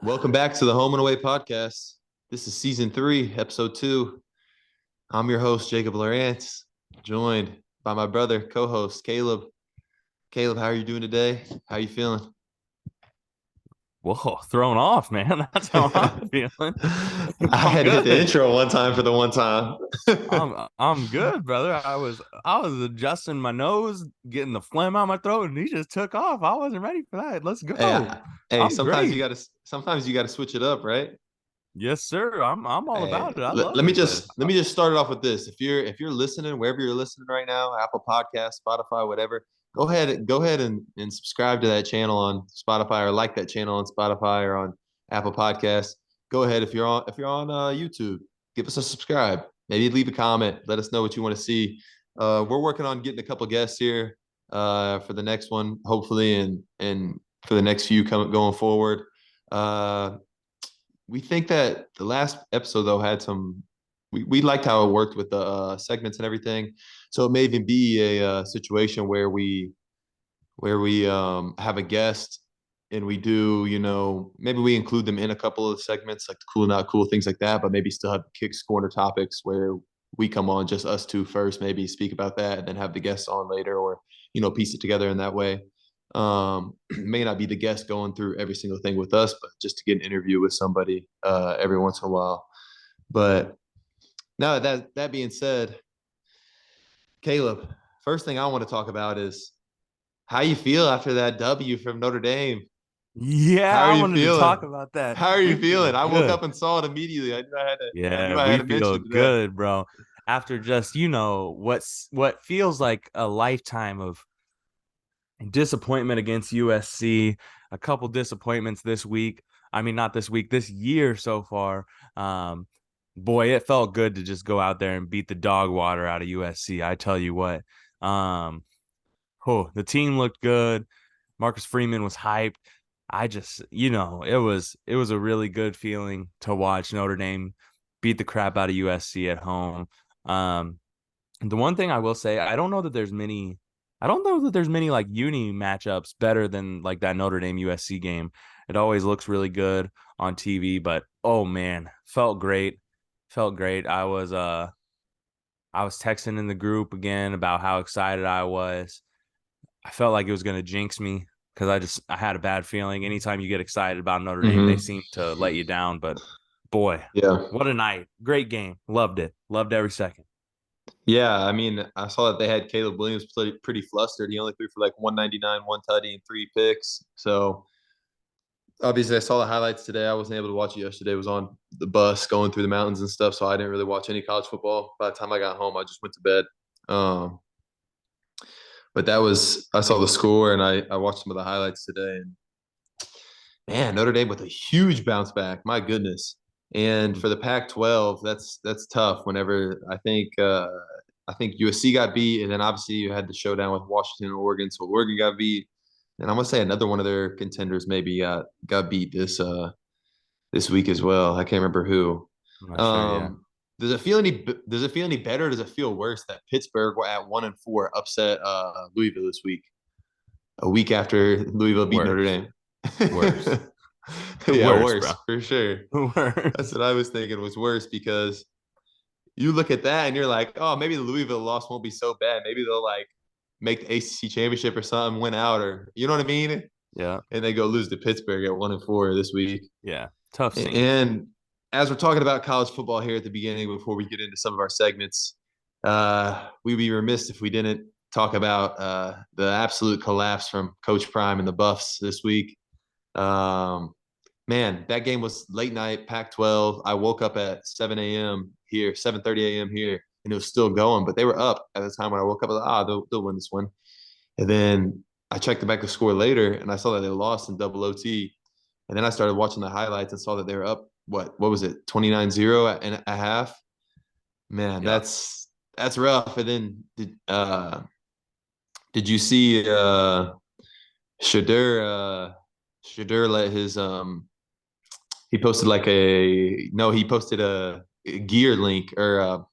Welcome back to the Home and Away podcast. This is season 3, episode 2. I'm your host, Jakob, joined by my brother, co-host, Kaleb. Kaleb, how are you doing today? How are you feeling? Whoa, thrown off, man. That's how I'm feeling. I I'm had to hit the good. intro one time for the one time. I'm good, brother. I was adjusting my nose, getting the phlegm out my throat, and he just took off. I wasn't ready for that. Let's Hey, go. hey, I'm sometimes you great. gotta sometimes you gotta switch it up, right? Yes, sir. I'm all Hey, about it. I let love me it. But just start it off with this. If you're listening, wherever you're listening right now, Apple Podcast, Spotify, whatever, go ahead and subscribe to that channel on Spotify, or like that channel on Spotify or on Apple Podcasts. Go ahead, if you're on YouTube, give us a subscribe. Maybe leave a comment. Let us know what you want to see. We're working on getting a couple guests here for the next one, hopefully, and for the next few going forward. Uh, we think that the last episode though had some. We liked how it worked with the segments and everything, so it may even be a situation where we have a guest and we do, maybe we include them in a couple of segments, like the cool not cool things like that, but maybe still have Kicks Korner topics where we come on just us two first, maybe speak about that, and then have the guests on later, or piece it together in that way. May not be the guest going through every single thing with us, but just to get an interview with somebody every once in a while. But now that being said, Kaleb, first thing I want to talk about is how you feel after that W from Notre Dame. How yeah, are I you wanted to talk feeling? about that. How are you We feel feeling? I woke good. up and saw it immediately. I knew Yeah, I had we to feel mention it today. good, bro. After just, what feels like a lifetime of disappointment against USC, a couple disappointments this week. I mean, not this week, this year so far. Um, Boy, it felt good to just go out there and beat the dog water out of USC. I tell you what. Um, the team looked good. Marcus Freeman was hyped. I just, it was a really good feeling to watch Notre Dame beat the crap out of USC at home. Um, the one thing I will say, I don't know that there's many like uni matchups better than like that Notre Dame USC game. It always looks really good on TV, but oh man, felt great. Felt great. I was texting in the group again about how excited I was. I felt like it was going to jinx me because I had a bad feeling. Anytime you get excited about Notre Dame, they Mm-hmm. seem to let you down. But boy, Yeah. what a night! Great game. Loved it. Loved every second. Yeah, I mean, I saw that they had Caleb Williams pretty flustered. He only threw for like 199, one tutty, and 3 picks. So obviously, I saw the highlights today. I wasn't able to watch it yesterday. I was on the bus going through the mountains and stuff, so I didn't really watch any college football. By the time I got home, I just went to bed. Um, but I saw the score, and I watched some of the highlights today. And man, Notre Dame with a huge bounce back. My goodness. And for the Pac-12, that's tough. Whenever I think USC got beat, and then obviously you had the showdown with Washington and Oregon, so Oregon got beat, and I'm gonna say another one of their contenders maybe got beat this week as well. I can't remember who. I'm not sure. Yeah. Um, does it feel any better? Or does it feel worse that Pittsburgh were at 1-4 upset Louisville this week, a week after Louisville beat Notre Worse. Dame? Worse. Yeah, Worse, bro. worse for sure. That's Worse. what I was thinking was worse, because you look at that and you're like, oh, maybe the Louisville loss won't be so bad. Maybe they'll like make the ACC championship or something, win out, or you know what I mean? Yeah. And they go lose to Pittsburgh at 1-4 this week. Yeah. Tough scene. And as we're talking about college football here at the beginning, before we get into some of our segments, we'd be remiss if we didn't talk about the absolute collapse from Coach Prime and the Buffs this week. Um, Man, that game was late night, Pac-12. I woke up at 7 a.m. here, 7:30 a.m. here, and it was still going, but they were up at the time when I woke up. I was like, they'll win this one. And then I checked the back the score later, and I saw that they lost in double OT. And then I started watching the highlights and saw that they were up, what was it, 29-0 and a half? Man, Yeah. that's rough. And then did you see Shadur Shadur let his he posted like he posted a gear link, or a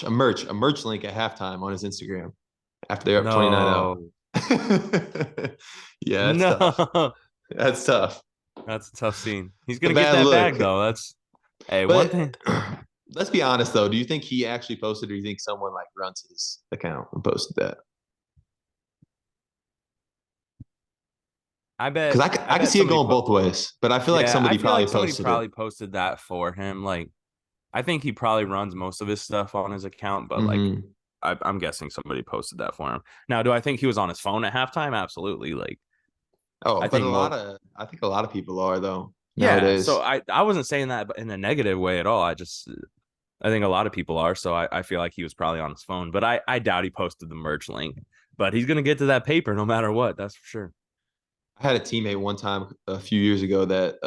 merch link at halftime on his Instagram after they're up 29-0. No. Yeah, that's tough. No. That's tough. That's a tough scene. He's It's a gonna get bad that look. bag though. That's hey, one But thing. let's be honest though. Do you think he actually posted, or do you think someone like runs his account and posted that? Because I I can bet see it somebody going both ways, but I feel like yeah, I somebody feel probably like somebody posted it. probably posted that for him. Like I think he probably runs most of his stuff on his account, but like Hmm. I'm guessing somebody posted that for him. Now, do I think he was on his phone at halftime? Absolutely. Like Oh, I but think most I think a lot of people are though yeah, so nowadays. I wasn't saying that in a negative way at all. I think a lot of people are, so I feel like he was probably on his phone, but I doubt he posted the merch link. But he's gonna get to that paper no matter what, that's for sure. I had a teammate one time a few years ago that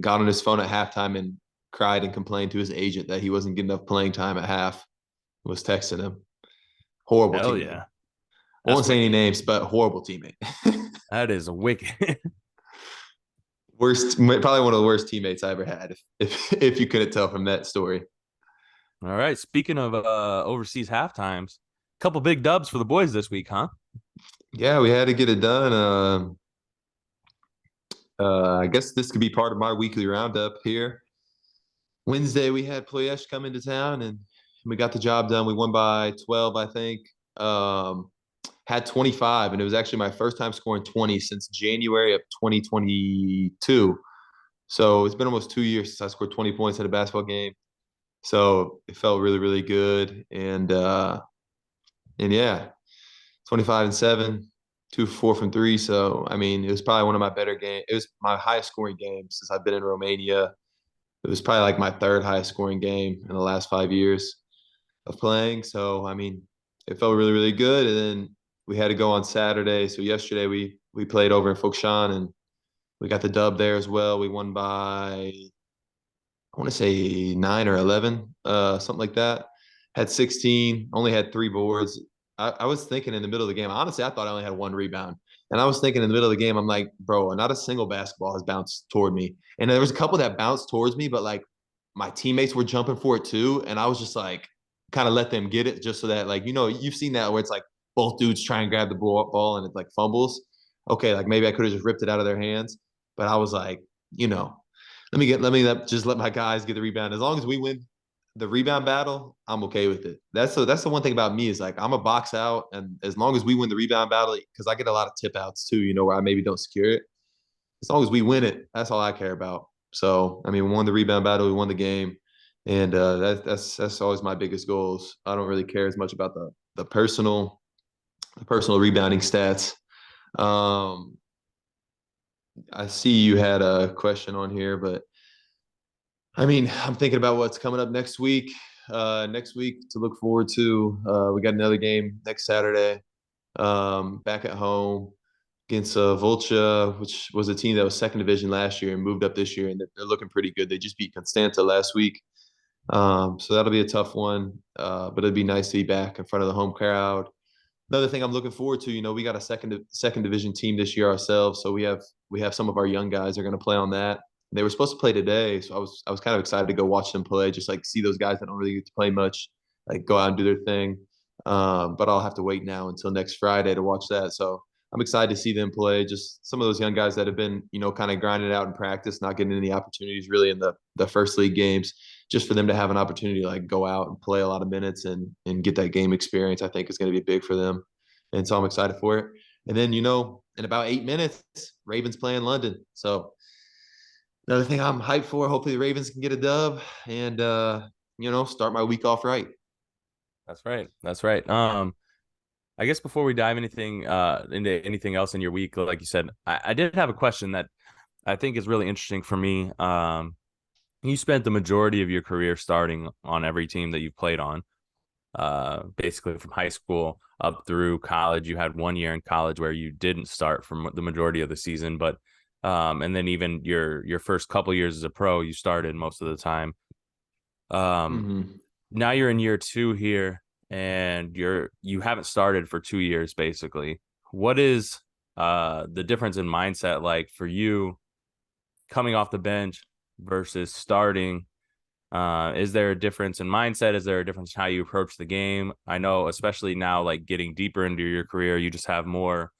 got on his phone at halftime and cried and complained to his agent that he wasn't getting enough playing time at half. Was texting him. Horrible Hell teammate. yeah. I That's won't say any wicked. names, but horrible teammate. That is wicked. Worst, probably one of the worst teammates I ever had. If you couldn't tell from that story. All right. Speaking of overseas halftimes, couple big dubs for the boys this week, huh? Yeah, we had to get it done. I guess this could be part of my weekly roundup here. Wednesday we had Ployesh come into town and we got the job done. We won by 12, I think. Had 25, and it was actually my first time scoring 20 since January of 2022. So it's been almost 2 years since I scored 20 points at a basketball game. So it felt really, really good. And yeah, 25 and 7, 2 for 4 from three. So I mean, it was probably one of my better games. It was my highest scoring game since I've been in Romania. It was probably like my third highest scoring game in the last 5 years of playing. So I mean, it felt really, really good. And then we had to go on Saturday. So yesterday we played over in Fokshan and we got the dub there as well. We won by I want to say 9 or 11, something like that. Had 16, only had 3 boards. I was thinking in the middle of the game, honestly, I thought I only had 1 rebound. And I was thinking in the middle of the game, I'm like, bro, not a single basketball has bounced toward me. And there was a couple that bounced towards me, but like my teammates were jumping for it too. And I was just like, kind of let them get it just so that, like, you've seen that where it's like both dudes try and grab the ball and it like fumbles. Okay, like maybe I could have just ripped it out of their hands. But I was like, you know, just let my guys get the rebound. As long as we win the rebound battle, I'm okay with it. That's the one thing about me is like I'm a box out, and as long as we win the rebound battle, because I get a lot of tip outs too, where I maybe don't secure it. As long as we win it, that's all I care about. So I mean, we won the rebound battle, we won the game, and that's always my biggest goals. I don't really care as much about the personal rebounding stats. Um, I see you had a question on here, but I mean, I'm thinking about what's coming up next week. Next week to look forward to. We got another game next Saturday, back at home against Volcha, which was a team that was second division last year and moved up this year, and they're looking pretty good. They just beat Constanta last week, so that'll be a tough one. But it'd be nice to be back in front of the home crowd. Another thing I'm looking forward to, we got a second division team this year ourselves, so we have some of our young guys are going to play on that. They were supposed to play today, so I was kind of excited to go watch them play, just like see those guys that don't really get to play much, like go out and do their thing. But I'll have to wait now until next Friday to watch that. So I'm excited to see them play. Just some of those young guys that have been, kind of grinding out in practice, not getting any opportunities really in the first league games. Just for them to have an opportunity to like go out and play a lot of minutes and get that game experience, I think is going to be big for them. And so I'm excited for it. And then, in about 8 minutes, Ravens play in London. So another thing I'm hyped for. Hopefully the Ravens can get a dub and start my week off right. That's right. That's right. I guess before we dive into anything else in your week, like you said, I did have a question that I think is really interesting for me. You spent the majority of your career starting on every team that you've played on, basically from high school up through college. You had 1 year in college where you didn't start for the majority of the season, but and then even your first couple years as a pro, you started most of the time. Um, Mm-hmm. Now you're in year 2 here, and you haven't started for 2 years basically. What is the difference in mindset like for you coming off the bench versus starting? Is there a difference in mindset? Is there a difference in how you approach the game? I know, especially now, like getting deeper into your career, you just have more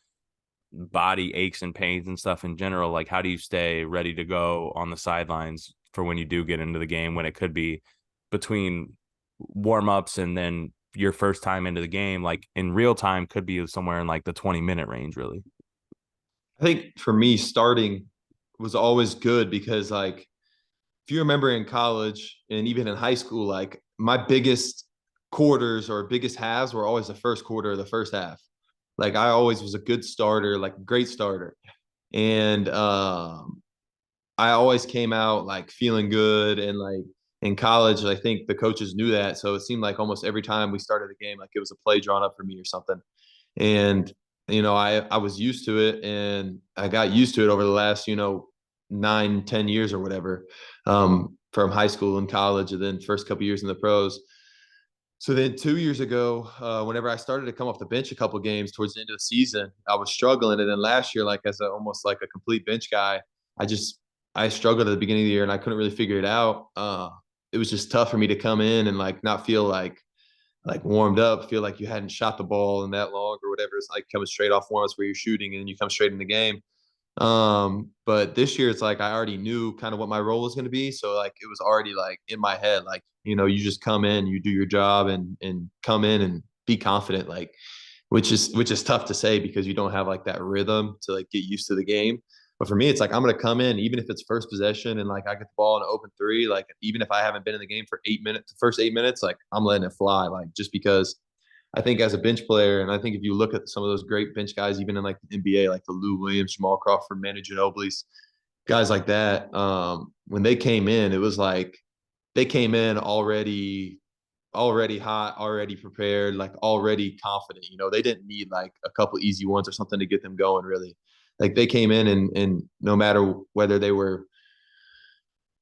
body aches and pains and stuff in general, like how do you stay ready to go on the sidelines for when you do get into the game, when it could be between warm-ups and then your first time into the game, like in real time could be somewhere in like the 20-minute range, really. I think for me, starting was always good because, like, if you remember in college and even in high school, like my biggest quarters or biggest halves were always the first quarter or the first half. Like I always was a good starter, like a great starter. And I always came out like feeling good. And like in college, I think the coaches knew that. So it seemed like almost every time we started a game, like it was a play drawn up for me or something. And, I was used to it and I got used to it over the last, 9, 10 years or whatever, from high school and college and then first couple years in the pros. So then 2 years ago, whenever I started to come off the bench a couple games towards the end of the season, I was struggling. And then last year, like as almost like a complete bench guy, I just I struggled at the beginning of the year and I couldn't really figure it out. It was just tough for me to come in and like not feel like warmed up, feel like you hadn't shot the ball in that long or whatever. It's like coming straight off warm-ups where you're shooting and you come straight in the game. But this year it's like I already knew kind of what my role was going to be. So like it was already like in my head, like, you just come in, you do your job and come in and be confident, like which is tough to say because you don't have like that rhythm to like get used to the game. But for me, it's like I'm gonna come in, even if it's first possession and like I get the ball in an open three, like even if I haven't been in the game for 8 minutes, the first 8 minutes, like I'm letting it fly, like just because I think as a bench player, and I think if you look at some of those great bench guys, even in like the NBA, like the Lou Williams, Jamal Crawford, Manu Ginobili's, guys like that, when they came in, it was like they came in already hot, already prepared, like already confident. They didn't need like a couple easy ones or something to get them going. Really, like they came in and no matter whether they were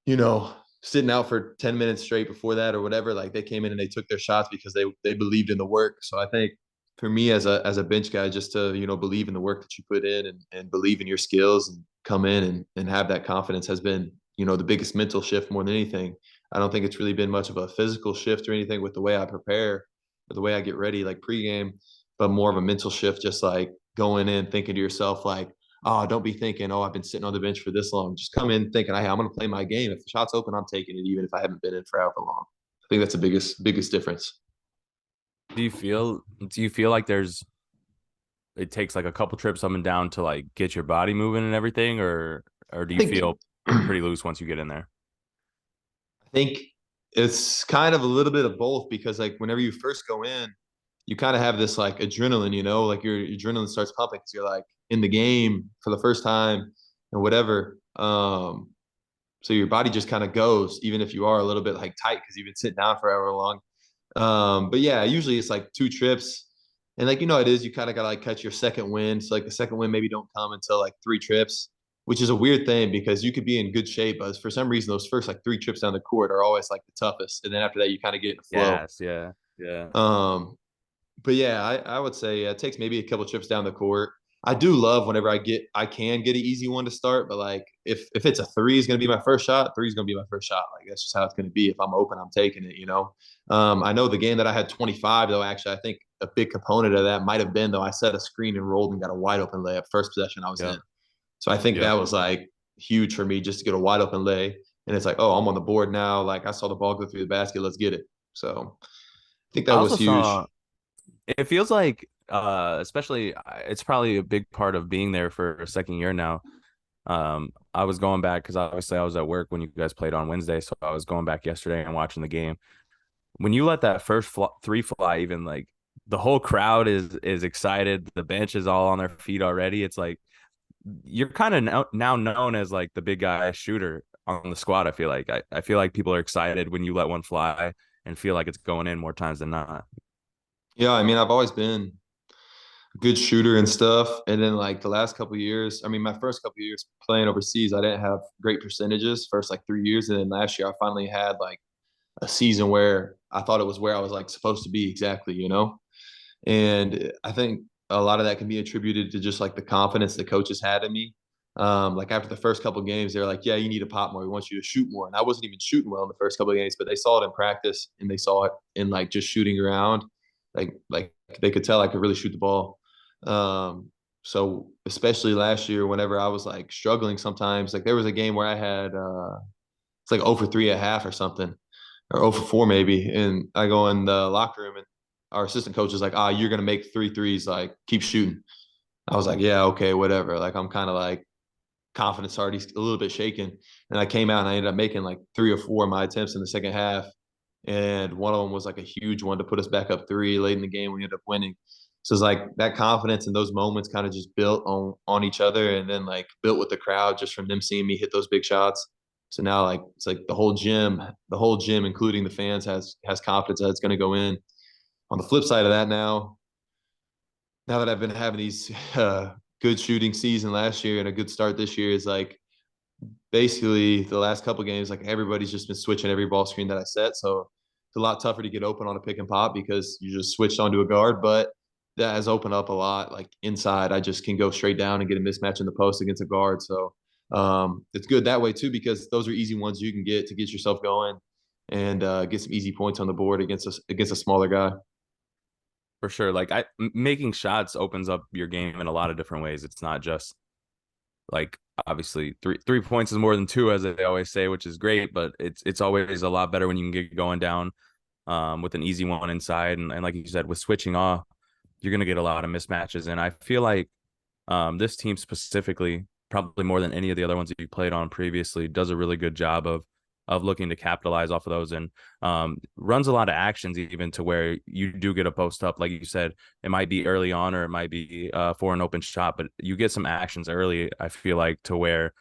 you know, sitting out for 10 minutes straight before that or whatever, like they came in and they took their shots because they believed in the work. So I think for me as a bench guy, just to, believe in the work that you put in and believe in your skills and come in and have that confidence has been, the biggest mental shift more than anything. I don't think it's really been much of a physical shift or anything with the way I prepare or the way I get ready, like pregame, but more of a mental shift, just like going in, thinking to yourself, like, oh, don't be thinking, oh, I've been sitting on the bench for this long. Just come in thinking, hey, I'm going to play my game. If the shot's open, I'm taking it, even if I haven't been in for however long. I think that's the biggest difference. Do you feel like it takes like a couple trips up and down to like get your body moving and everything, or do I you think feel I pretty loose once you get in there? think it's kind of a little bit of both because like whenever you first go in, you kind of have this like adrenaline, like your adrenaline starts pumping because you're like in the game for the first time and whatever. So your body just kind of goes, even if you are a little bit like tight because you've been sitting down for however long. But yeah, usually it's like 2 trips. And like it is, you kind of gotta like catch your second wind. So like the second wind maybe don't come until like 3 trips, which is a weird thing because you could be in good shape, but for some reason those first like 3 trips down the court are always like the toughest. And then after that you kind of get in the flow. Yes, yeah, yeah. Um, but yeah, I would say it takes maybe a couple trips down the court. I do love whenever I can get an easy one to start, but like if it's a three is gonna be my first shot, three is gonna be my first shot. Like that's just how it's gonna be. If I'm open, I'm taking it. I know the game that I had 25 though. Actually, I think a big component of that might have been though I set a screen and rolled and got a wide open layup first possession I was in. Yep. So I think that Yep. was like huge for me just to get a wide open lay. And it's like, oh, I'm on the board now. Like I saw the ball go through the basket. Let's get it. So I think I that also was huge. saw it feels like especially it's probably a big part of being there for a second year now. I was going back because obviously I was at work when you guys played on Wednesday, so I was going back yesterday and watching the game. When you let that first three fly, even like the whole crowd is excited, the bench is all on their feet already. It's like you're kind of now known as like the big guy shooter on the squad. I feel like people are excited when you let one fly and feel like it's going in more times than not. Yeah, I mean, I've always been a good shooter and stuff. And then like the last couple of years, I mean, my first couple of years playing overseas, I didn't have great percentages first like 3 years. And then last year I finally had like a season where I thought it was where I was like supposed to be exactly. And I think a lot of that can be attributed to just like the confidence the coaches had in me. Like after the first couple of games, they're like, "Yeah, you need to pop more. We want you to shoot more." And I wasn't even shooting well in the first couple of games, but they saw it in practice and they saw it in like just shooting around. Like they could tell I could really shoot the ball. Um, So especially last year, whenever I was like struggling sometimes, like there was a game where I had it's like 0 for 3 at half or something, or 0 for 4 maybe. And I go in the locker room and our assistant coach is like, you're gonna make three threes, like keep shooting. I was like, yeah, okay, whatever. Like I'm kind of like confidence already a little bit shaken. And I came out and I ended up making like 3 or 4 of my attempts in the second half. And one of them was like a huge one to put us back up three late in the game. We ended up winning. So it's like that confidence in those moments kind of just built on each other, and then like built with the crowd just from them seeing me hit those big shots. So now like it's like the whole gym, including the fans, has confidence that it's going to go in. On the flip side of that, now that I've been having these good shooting season last year and a good start this year, is like basically the last couple of games, like everybody's just been switching every ball screen that I set. So it's a lot tougher to get open on a pick and pop because you just switched onto a guard. But that has opened up a lot. Like inside, I just can go straight down and get a mismatch in the post against a guard. So it's good that way too, because those are easy ones you can get to get yourself going and get some easy points on the board against a smaller guy. For sure. Like making shots opens up your game in a lot of different ways. It's not just like obviously three points is more than two, as they always say, which is great, but it's always a lot better when you can get going down with an easy one inside. And like you said, with switching off, you're gonna get a lot of mismatches. And I feel like this team specifically, probably more than any of the other ones that you played on previously, does a really good job of looking to capitalize off of those, and runs a lot of actions even to where you do get a post up. Like you said, it might be early on or it might be for an open shot, but you get some actions early, I feel like, to where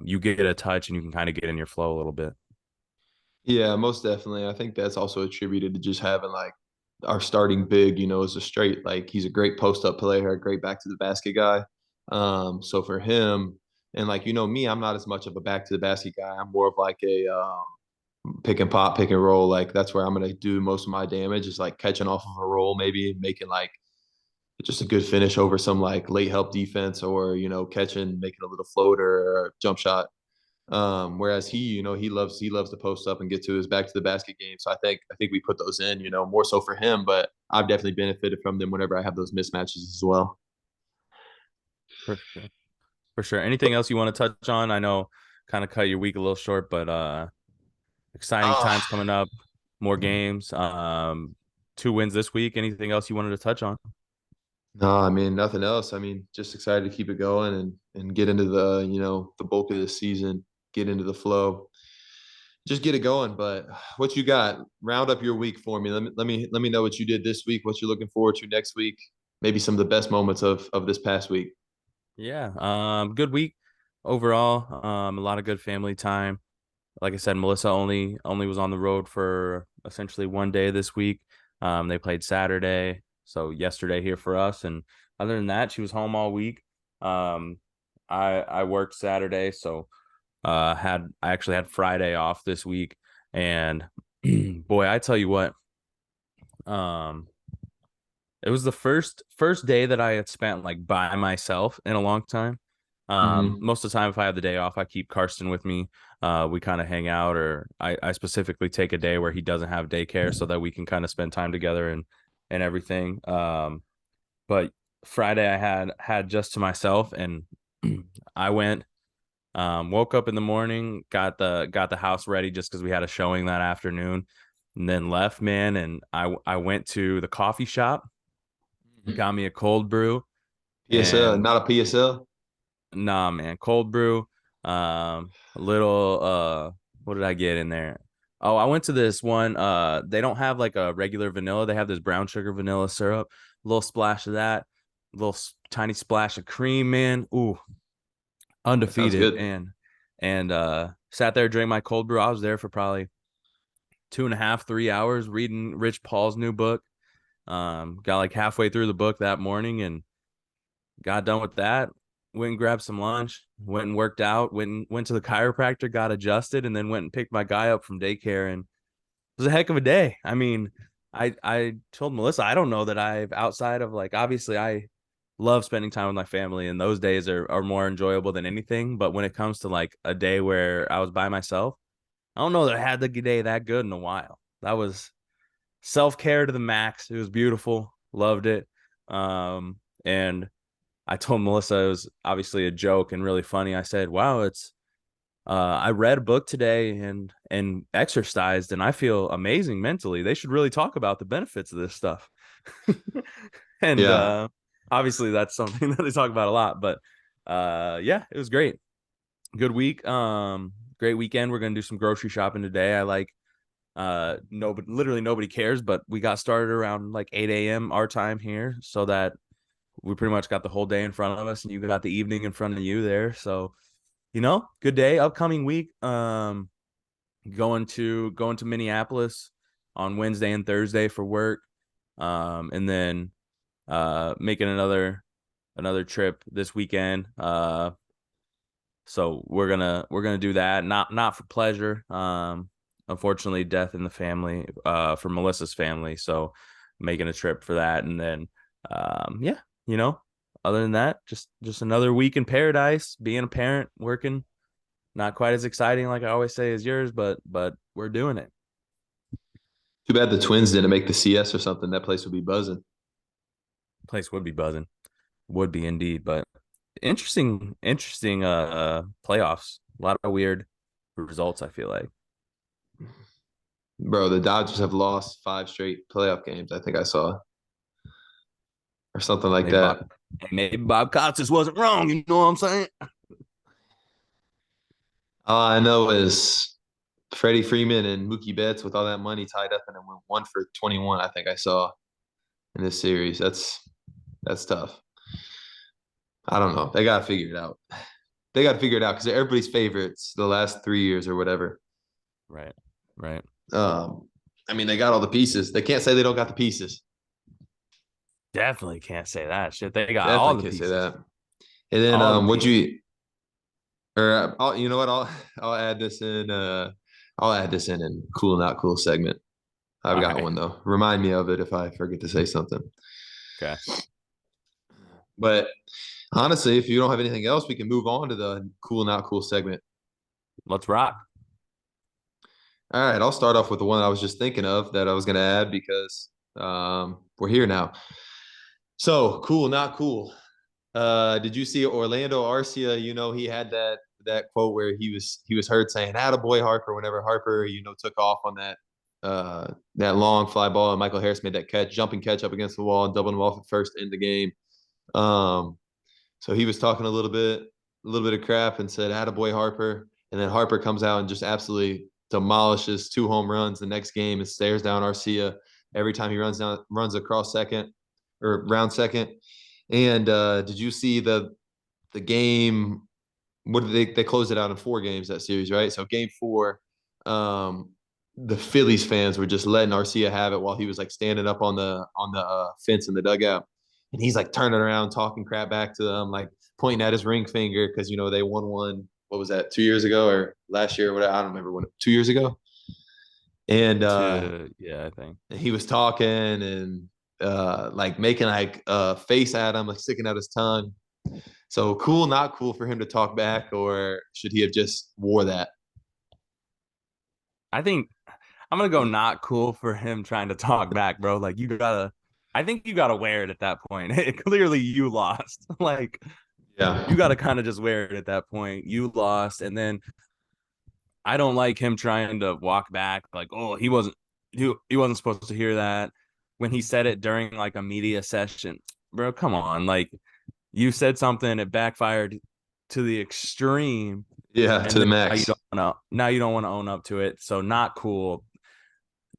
you get a touch and you can kind of get in your flow a little bit. Yeah, most definitely. I think that's also attributed to just having like our starting big, is a straight, like he's a great post up player, a great back to the basket guy. So for him, and like me, I'm not as much of a back to the basket guy. I'm more of like a pick and pop, pick and roll. Like that's where I'm gonna do most of my damage, is like catching off of a roll, maybe making like just a good finish over some like late help defense, or catching, making a little floater or jump shot. Whereas he loves to post up and get to his back to the basket game. So I think we put those in, more so for him, but I've definitely benefited from them whenever I have those mismatches as well. For sure. For sure. Anything else you want to touch on? I know kind of cut your week a little short, but exciting Ah, times coming up, more games. Two wins this week. Anything else you wanted to touch on? no, I mean nothing else. I mean, just excited to keep it going and get into the bulk of the season, get into the flow, just get it going. But what you got? Round up your week for me. Let me know what you did this week, what you're looking forward to next week, maybe some of the best moments of this past week. Yeah. Good week overall. A lot of good family time. Like I said, Melissa only was on the road for essentially one day this week. They played Saturday, so yesterday here for us, and other than that, she was home all week. Um, I worked Saturday, so I actually had Friday off this week, and boy, I tell you what, um, it was the first day that I had spent like by myself in a long time. Hmm. Most of the time, if I have the day off, I keep Karsten with me. We kind of hang out, or I specifically take a day where he doesn't have daycare so that we can kind of spend time together and everything. But Friday I had just to myself, and I went, woke up in the morning, got the house ready just because we had a showing that afternoon, and then left, man. And I went to the coffee shop, got me a cold brew, PSL, and not a PSL. nah, man, cold brew. A little what did I get in there? Oh, I went to this one. They don't have like a regular vanilla. They have this brown sugar vanilla syrup. A little splash of that. A little tiny splash of cream, man. Ooh, That sounds undefeated. good. And sat there, drank my cold brew. I was there for probably 2.5, 3 hours reading Rich Paul's new book. Got like halfway through the book that morning and got done with that. Went and grabbed some lunch. Went and worked out. Went to the chiropractor. Got adjusted, and then went and picked my guy up from daycare. And it was a heck of a day. I mean, I told Melissa I don't know that I've, outside of like, obviously I love spending time with my family, and those days are more enjoyable than anything. But when it comes to like a day where I was by myself, I don't know that I had the day that good in a while. That was self care to the max. It was beautiful. Loved it. And I told Melissa it was obviously a joke and really funny. I said, "Wow, it's I read a book today and exercised, and I feel amazing mentally. They should really talk about the benefits of this stuff." And Yeah. obviously that's something that they talk about a lot. But yeah, it was great. Good week. Great weekend. We're gonna do some grocery shopping today. I like nobody, literally nobody cares, but we got started around like 8 a.m. our time here, so that we pretty much got the whole day in front of us, and you got the evening in front of you there. So good day. Upcoming week. Going to Minneapolis on Wednesday and Thursday for work. And then making another trip this weekend. So we're gonna do that. Not for pleasure. Unfortunately, death in the family, for Melissa's family. So making a trip for that, and then yeah, other than that, just another week in paradise, being a parent, working. Not quite as exciting, like I always say, as yours, but we're doing it. Too bad the Twins didn't make the CS or something. That place would be buzzing. Place would be buzzing, would be indeed. But interesting playoffs. A lot of weird results, I feel like. Bro, the Dodgers have lost 5 straight playoff games. I think I saw, or something like Maybe that. Bob Costas wasn't wrong. You know what I'm saying? All I know is Freddie Freeman and Mookie Betts with all that money tied up and it went 1 for 21. I think I saw in this series. That's tough. I don't know. They gotta figure it out. They gotta figure it out because they're everybody's favorites the last 3 years or whatever. Right, right. Um, I mean, they got all the pieces. They can't say they don't got the pieces. Definitely can't say that shit. They got all Definitely the can't say pieces. that. And then All the would pieces. you or you know what? I'll add this in. I'll add this in cool not cool segment. I've All got right. one though. Remind me of it if I forget to say something. Okay. But honestly, if you don't have anything else, we can move on to the cool not cool segment. Let's rock. All right, I'll start off with the one I was just thinking of that I was going to add because we're here now. So cool, not cool. Did you see Orlando Arcia? He had that quote where he was heard saying "Attaboy Harper" whenever Harper took off on that long fly ball and Michael Harris made that jumping catch up against the wall and doubled him off at first in the game. Um, so he was talking a little bit of crap and said "Attaboy Harper," and then Harper comes out and just absolutely demolishes 2 home runs the next game and stares down Arcia every time he runs across second or round second. And did you see the game? What did they closed it out in 4 games that series, right? So game 4, um, the Phillies fans were just letting Arcia have it while he was like standing up on the fence in the dugout, and he's like turning around, talking crap back to them, like pointing at his ring finger because they won one. What was that? 2 years ago or last year? Or whatever. I don't remember when. 2 years ago. And Yeah, I think. he was talking and like making like a face at him, like sticking out his tongue. So cool, not cool for him to talk back, or should he have just wore that? I think I'm gonna go not cool for him trying to talk back, bro. Like I think you gotta wear it at that point. Clearly you lost. Like Yeah. you gotta kind of just wear it at that point. You lost, and then I don't like him trying to walk back. Like, oh, he wasn't supposed to hear that when he said it during like a media session, bro. Come on, like you said something, it backfired to the extreme, Yeah, to and the then max. now you don't want to own up to it. So not cool.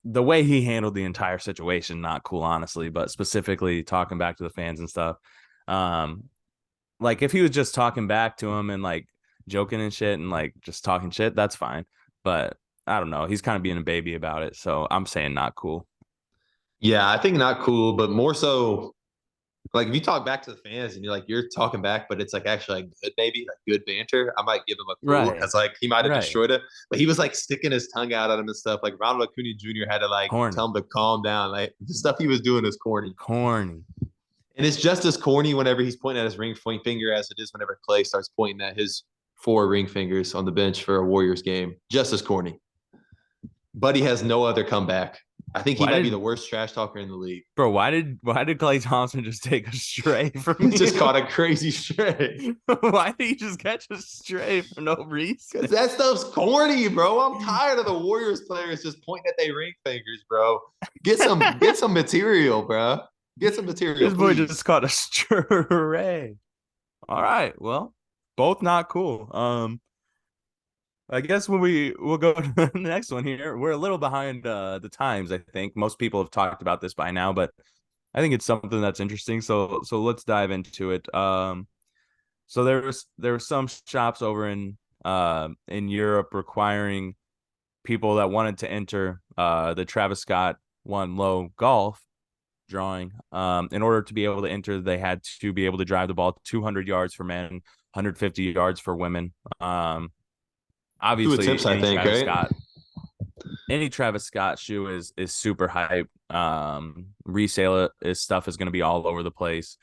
The way he handled the entire situation, not cool, honestly, but specifically talking back to the fans and stuff. Um, like if he was just talking back to him and like joking and shit and like just talking shit, that's fine. But I don't know. He's kind of being a baby about it. So I'm saying not cool. Yeah, I think not cool, but more so like if you talk back to the fans and you're talking back, but it's like actually like good baby, like good banter, I might give him a cool Right. because like he might have Right. destroyed it, but he was like sticking his tongue out at him and stuff. Like Ronald Acuna Jr. had to like Corny. tell him to calm down. Like the stuff he was doing is corny. Corny. And it's just as corny whenever he's pointing at his ring finger as it is whenever Clay starts pointing at his 4 ring fingers on the bench for a Warriors game. Just as corny. Buddy has no other comeback. I think he Why might be did the worst trash talker in the league. bro? Why did Klay Thompson just take a stray from He you? just caught a crazy stray. Why did he just catch a stray for no reason? Because that stuff's corny, bro. I'm tired of the Warriors players just pointing at their ring fingers, bro. Get some material, bro. Get some material, This boy please. just caught a stray. All right, well, both not cool. I guess we'll go to the next one here. We're a little behind the times, I think. Most people have talked about this by now, but I think it's something that's interesting. So let's dive into it. So there were some shops over in Europe requiring people that wanted to enter the Travis Scott one low golf drawing. In order to be able to enter, they had to be able to drive the ball 200 yards for men, 150 yards for women. Two Obviously attempts, I think, right? any Travis Scott shoe is super hype. Resale is stuff is going to be all over the place.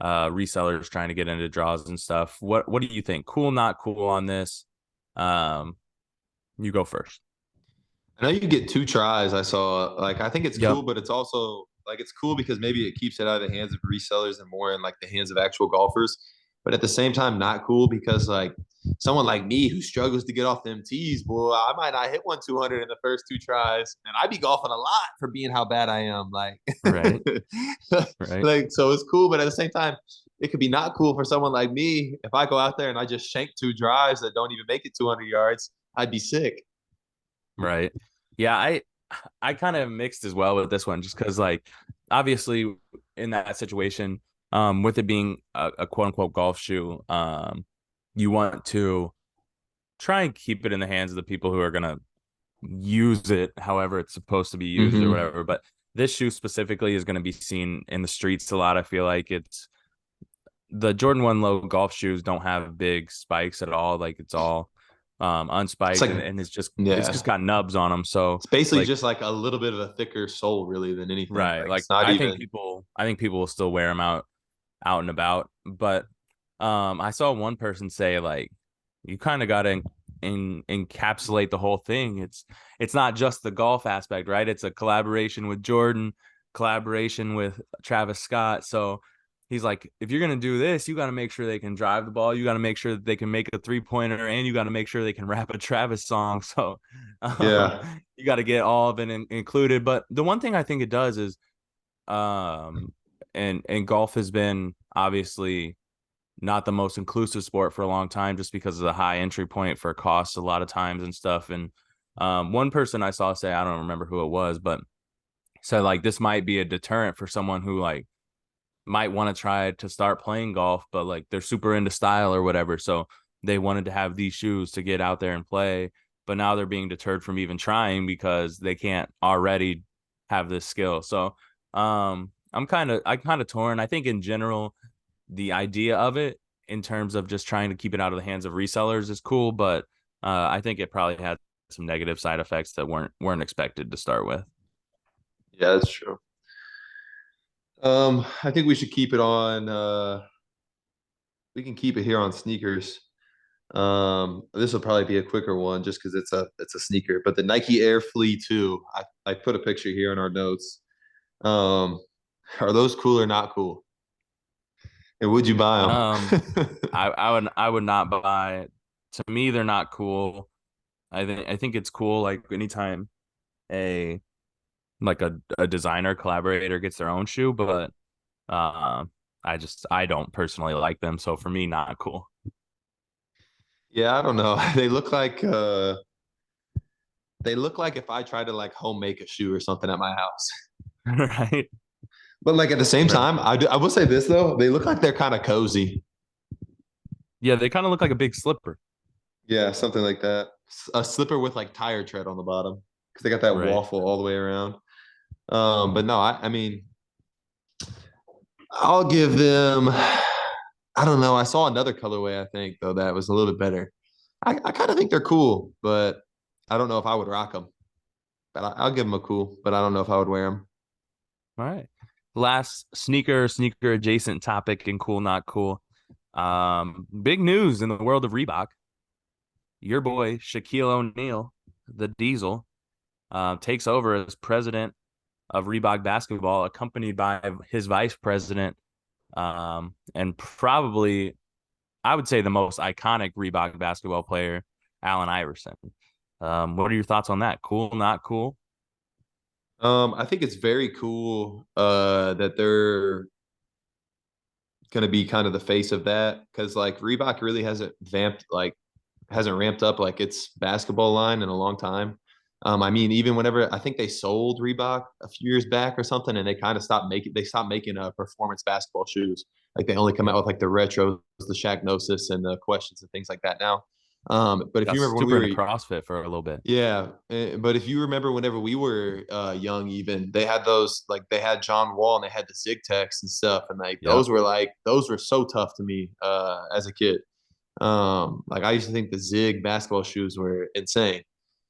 Resellers trying to get into draws and stuff. What do you think? Cool, not cool on this? You go first. I know you get 2 tries. I saw, like, I think it's Yep. cool, but it's also like it's cool because maybe it keeps it out of the hands of resellers and more in like the hands of actual golfers. But at the same time, not cool because like someone like me who struggles to get off them tees, boy, I might not hit one 200 in the first 2 tries, and I'd be golfing a lot for being how bad I am. Like, Right. Right. like so it's cool, but at the same time, it could be not cool for someone like me if I go out there and I just shank 2 drives that don't even make it 200 yards. I'd be sick. Right. Yeah, I kind of mixed as well with this one just because like obviously in that situation, with it being a quote unquote golf shoe, you want to try and keep it in the hands of the people who are gonna use it however it's supposed to be used or Mm-hmm. whatever. But this shoe specifically is going to be seen in the streets a lot. I feel like it's the Jordan 1 low golf shoes don't have big spikes at all. Like it's all It's unspiked like, and it's yeah, just got nubs on them. So it's basically like just like a little bit of a thicker sole, really, than anything. right, Like like it's not even. I think people will still wear them out and about. But I saw one person say like you kind of got to encapsulate the whole thing. It's not just the golf aspect, right? It's a collaboration with Jordan, collaboration with Travis Scott. So he's like, if you're gonna do this, you got to make sure they can drive the ball. You got to make sure that they can make a 3-pointer, and you got to make sure they can rap a Travis song. So um, Yeah. you got to get all of it included. But the one thing I think it does is, and golf has been obviously not the most inclusive sport for a long time just because of the high entry point for costs a lot of times and stuff. And one person I saw say, I don't remember who it was, but said like this might be a deterrent for someone who like might want to try to start playing golf, but like they're super into style or whatever. So they wanted to have these shoes to get out there and play, but now they're being deterred from even trying because they can't already have this skill. So I kind of torn. I think in general, the idea of it in terms of just trying to keep it out of the hands of resellers is cool, but I think it probably had some negative side effects that weren't expected to start with. Yeah, that's true. I think we should keep it on. We can keep it here on sneakers. This will probably be a quicker one just because it's a sneaker. But the Nike Air Flea 2, I put a picture here in our notes. Um, are those cool or not cool? And would you buy Um, them? I would not buy. To me, they're not cool. I think it's cool like anytime a a designer collaborator gets their own shoe, but uh, I don't personally like them. So for me, not cool. Yeah, I don't know. They look like if I tried to like home make a shoe or something at my house. Right. But like at the same Right. time, I will say this though, they look like they're kind of cozy. Yeah, they kind of look like a big slipper. Yeah, something like that. A slipper with like tire tread on the bottom because they got that Right. waffle all the way around. But no, I mean, I'll give them. I don't know. I saw another colorway, I think, though, that was a little bit better. I kind of think they're cool, but I don't know if I would rock them. But I'll give them a cool, but I don't know if I would wear them. All right. Last sneaker adjacent topic and cool, not cool. Big news in the world of Reebok. Your boy Shaquille O'Neal, the Diesel, takes over as president of Reebok basketball, accompanied by his vice president, and probably I would say the most iconic Reebok basketball player, Allen Iverson. What are your thoughts on that? Cool, not cool? I think it's very cool that they're going to be kind of the face of that because like Reebok really hasn't ramped up like its basketball line in a long time. I mean, even whenever I think they sold Reebok a few years back or something, and they kind of stopped making performance basketball shoes. Like they only come out Yeah, with like the retros, the Shaqnosis, and the questions and things like that now. But if got you remember when we super were into CrossFit for a little bit. yeah, but if you remember whenever we were young, even they had those like they had John Wall and they had the Zig Techs and stuff, and Yep. those were so tough to me as a kid. Like I used to think the Zig basketball shoes were insane,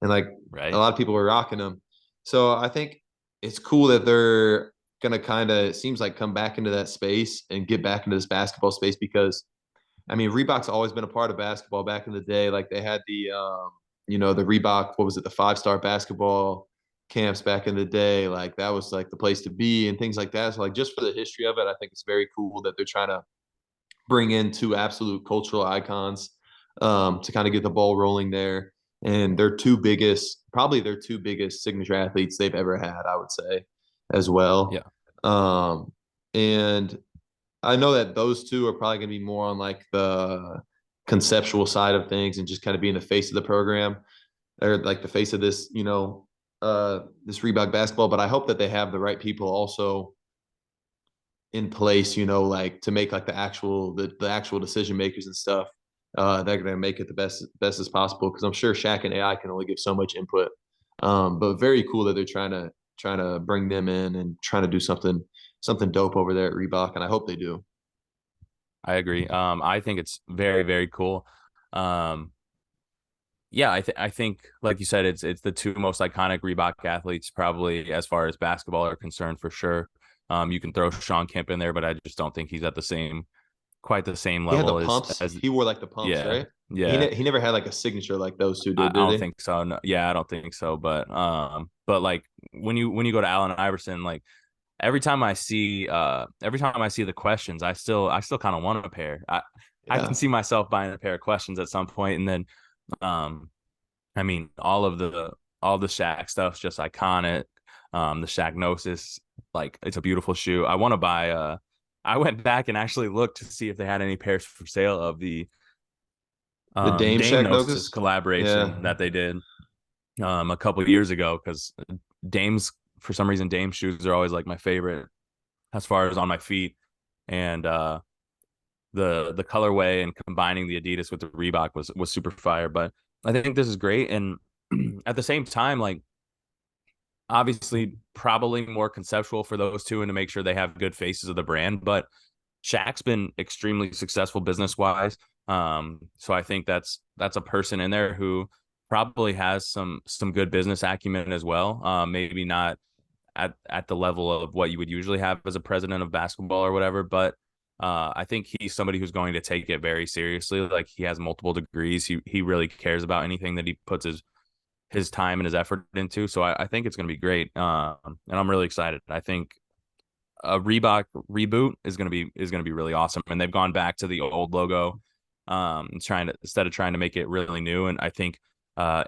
and like a Right. lot of people were rocking them. So I think it's cool that they're gonna kind of it seems like come back into that space and get back into this basketball space because I mean, Reebok's always been a part of basketball back in the day. Like they had the Reebok, what was it, the 5-star basketball camps back in the day. Like that was like the place to be and things like that. So like just for the history of it, I think it's very cool that they're trying to bring in two absolute cultural icons to kind of get the ball rolling there. And probably their two biggest signature athletes they've ever had, I would say, as well. Yeah. And I know that those two are probably going to be more on like the conceptual side of things and just kind of being the face of the program or like the face of this Reebok basketball. But I hope that they have the right people also in place, like to make like the actual decision makers and stuff. They're going to make it the best as possible because I'm sure Shaq and AI can only give so much input. But very cool that they're trying to bring them in and trying to do something dope over there at Reebok, and I hope they do. I agree. I think it's very, very cool. Um, yeah, I think like you said, it's the two most iconic Reebok athletes probably as far as basketball are concerned for sure. You can throw Sean Kemp in there, but I just don't think he's at the same quite the same He had the level pumps. as He wore like the pumps, yeah, right? yeah. He never had like a signature like those two I, did, I did don't he? think so. No, yeah, I don't think so. But like when you go to Allen Iverson, like every time I see the questions, I still kind of want a pair. I can Yeah. see myself buying a pair of questions at some point, and then um I mean all the Shaq stuff's just iconic. The Shaqnosis, like it's a beautiful shoe. I want to buy I went back and actually looked to see if they had any pairs for sale of the The Dame Dame Shaq Gnosis Nokus. Yeah. collaboration that they did a couple of years ago because Dame's for some reason Dame shoes are always like my favorite as far as on my feet, and the colorway and combining the Adidas with the Reebok was super fire. But I think this is great, and at the same time, like obviously probably more conceptual for those two and to make sure they have good faces of the brand. But Shaq's been extremely successful business wise. So I think that's a person in there who probably has some good business acumen as well. Maybe not at the level of what you would usually have as a president of basketball or whatever, but I think he's somebody who's going to take it very seriously. Like he has multiple degrees. He really cares about anything that he puts his time and his effort into. So I think it's going to be great. And I'm really excited. I think a Reebok reboot is going to be really awesome. And they've gone back to the old logo, instead of trying to make it really new. And I think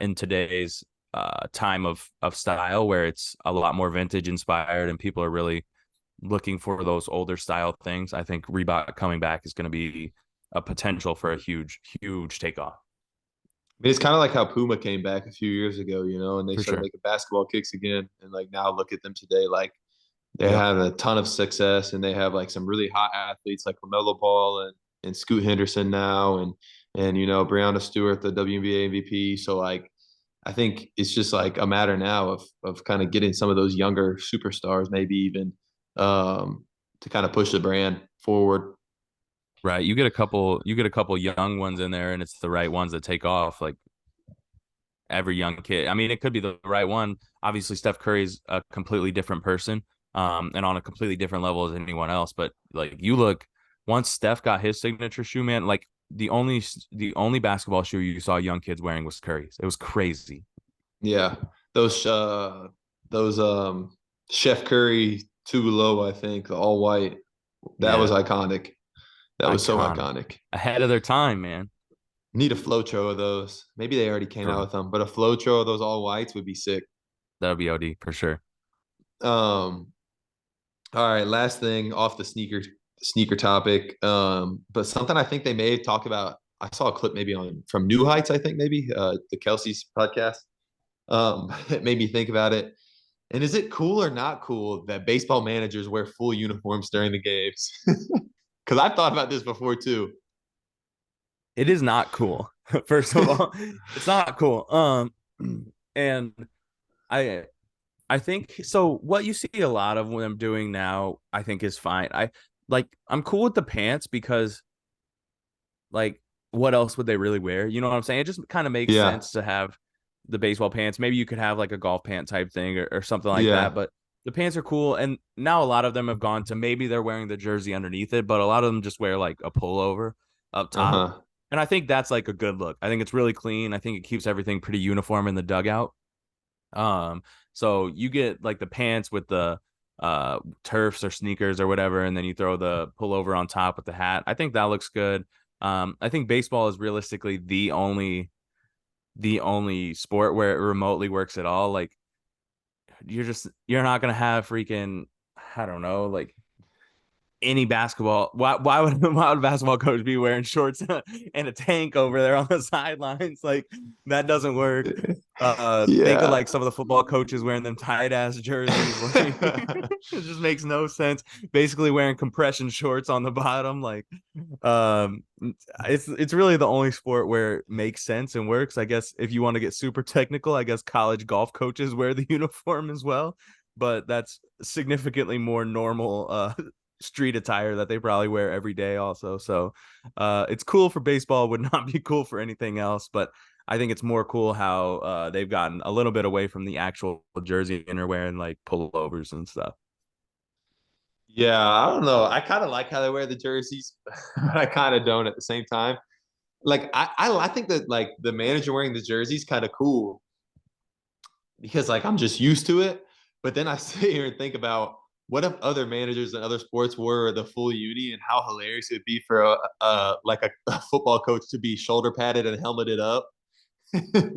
in today's time of style, where it's a lot more vintage inspired, and people are really looking for those older style things, I think Reebok coming back is going to be a potential for a huge takeoff I mean, it's kind of like how Puma came back a few years ago, and they for started sure. making basketball kicks again. And like now look at them today. Like they Yep. have a ton of success and they have like some really hot athletes like LaMelo Ball and Scoot Henderson now and Breonna Stewart, the WNBA MVP. So like I think it's just like a matter now of kind of getting some of those younger superstars, maybe even to kind of push the brand forward. Right. You get a couple young ones in there and it's the right ones that take off. Like every young kid. I mean, it could be the right one. Obviously, Steph Curry's a completely different person, and on a completely different level as anyone else. But like you look, once Steph got his signature shoe, man, like the only basketball shoe you saw young kids wearing was Curry's. It was crazy. Yeah, those those Chef Curry too low, I think, the all white. That was Yeah, iconic. That was so iconic. iconic. Ahead of their time, man. Need a Flocho of those. Maybe they already came out Sure. with them, but a Flocho of those all whites would be sick. That would be OD for sure. Um, all right, last thing off the sneaker topic. But something I think they may talk about. I saw a clip maybe on from New Heights, I think maybe the Kelsey's podcast. It made me think about it. And is it cool or not cool that baseball managers wear full uniforms during the games? Because I've thought about this before too. It is not cool. First of all, it's not cool. And I I think so. What you see a lot of them doing now, I think, is fine. I'm cool with the pants because like what else would they really wear? You know what I'm saying? It just kind of makes Yeah, sense to have the baseball pants. Maybe you could have like a golf pant type thing or something like that. yeah, But the pants are cool. And now a lot of them have gone to maybe they're wearing the jersey underneath it, but a lot of them just wear like a pullover up top. uh-huh. And I think that's like a good look. I think it's really clean. I think it keeps everything pretty uniform in the dugout. Um, so you get like the pants with the turfs or sneakers or whatever, and then you throw the pullover on top with the hat. I think that looks good. I think baseball is realistically the only sport where it remotely works at all. Like you're not gonna have freaking I don't know, like any basketball. Why would a basketball coach be wearing shorts and a tank over there on the sidelines? Like that doesn't work. Think of Yeah. like some of the football coaches wearing them tight ass jerseys. Like it just makes no sense. Basically wearing compression shorts on the bottom. Like um, it's really the only sport where it makes sense and works. I guess if you want to get super technical, I guess college golf coaches wear the uniform as well. But that's significantly more normal street attire that they probably wear every day also. So it's cool for baseball, would not be cool for anything else. But I think it's more cool how they've gotten a little bit away from the actual jersey and are wearing like pullovers and stuff. Yeah, I don't know. I kind of like how they wear the jerseys, but I kind of don't at the same time. Like I think that like the manager wearing the jersey is kind of cool because like I'm just used to it. But then I sit here and think about what if other managers in other sports wore the full uni and how hilarious it would be for a football coach to be shoulder padded and helmeted up,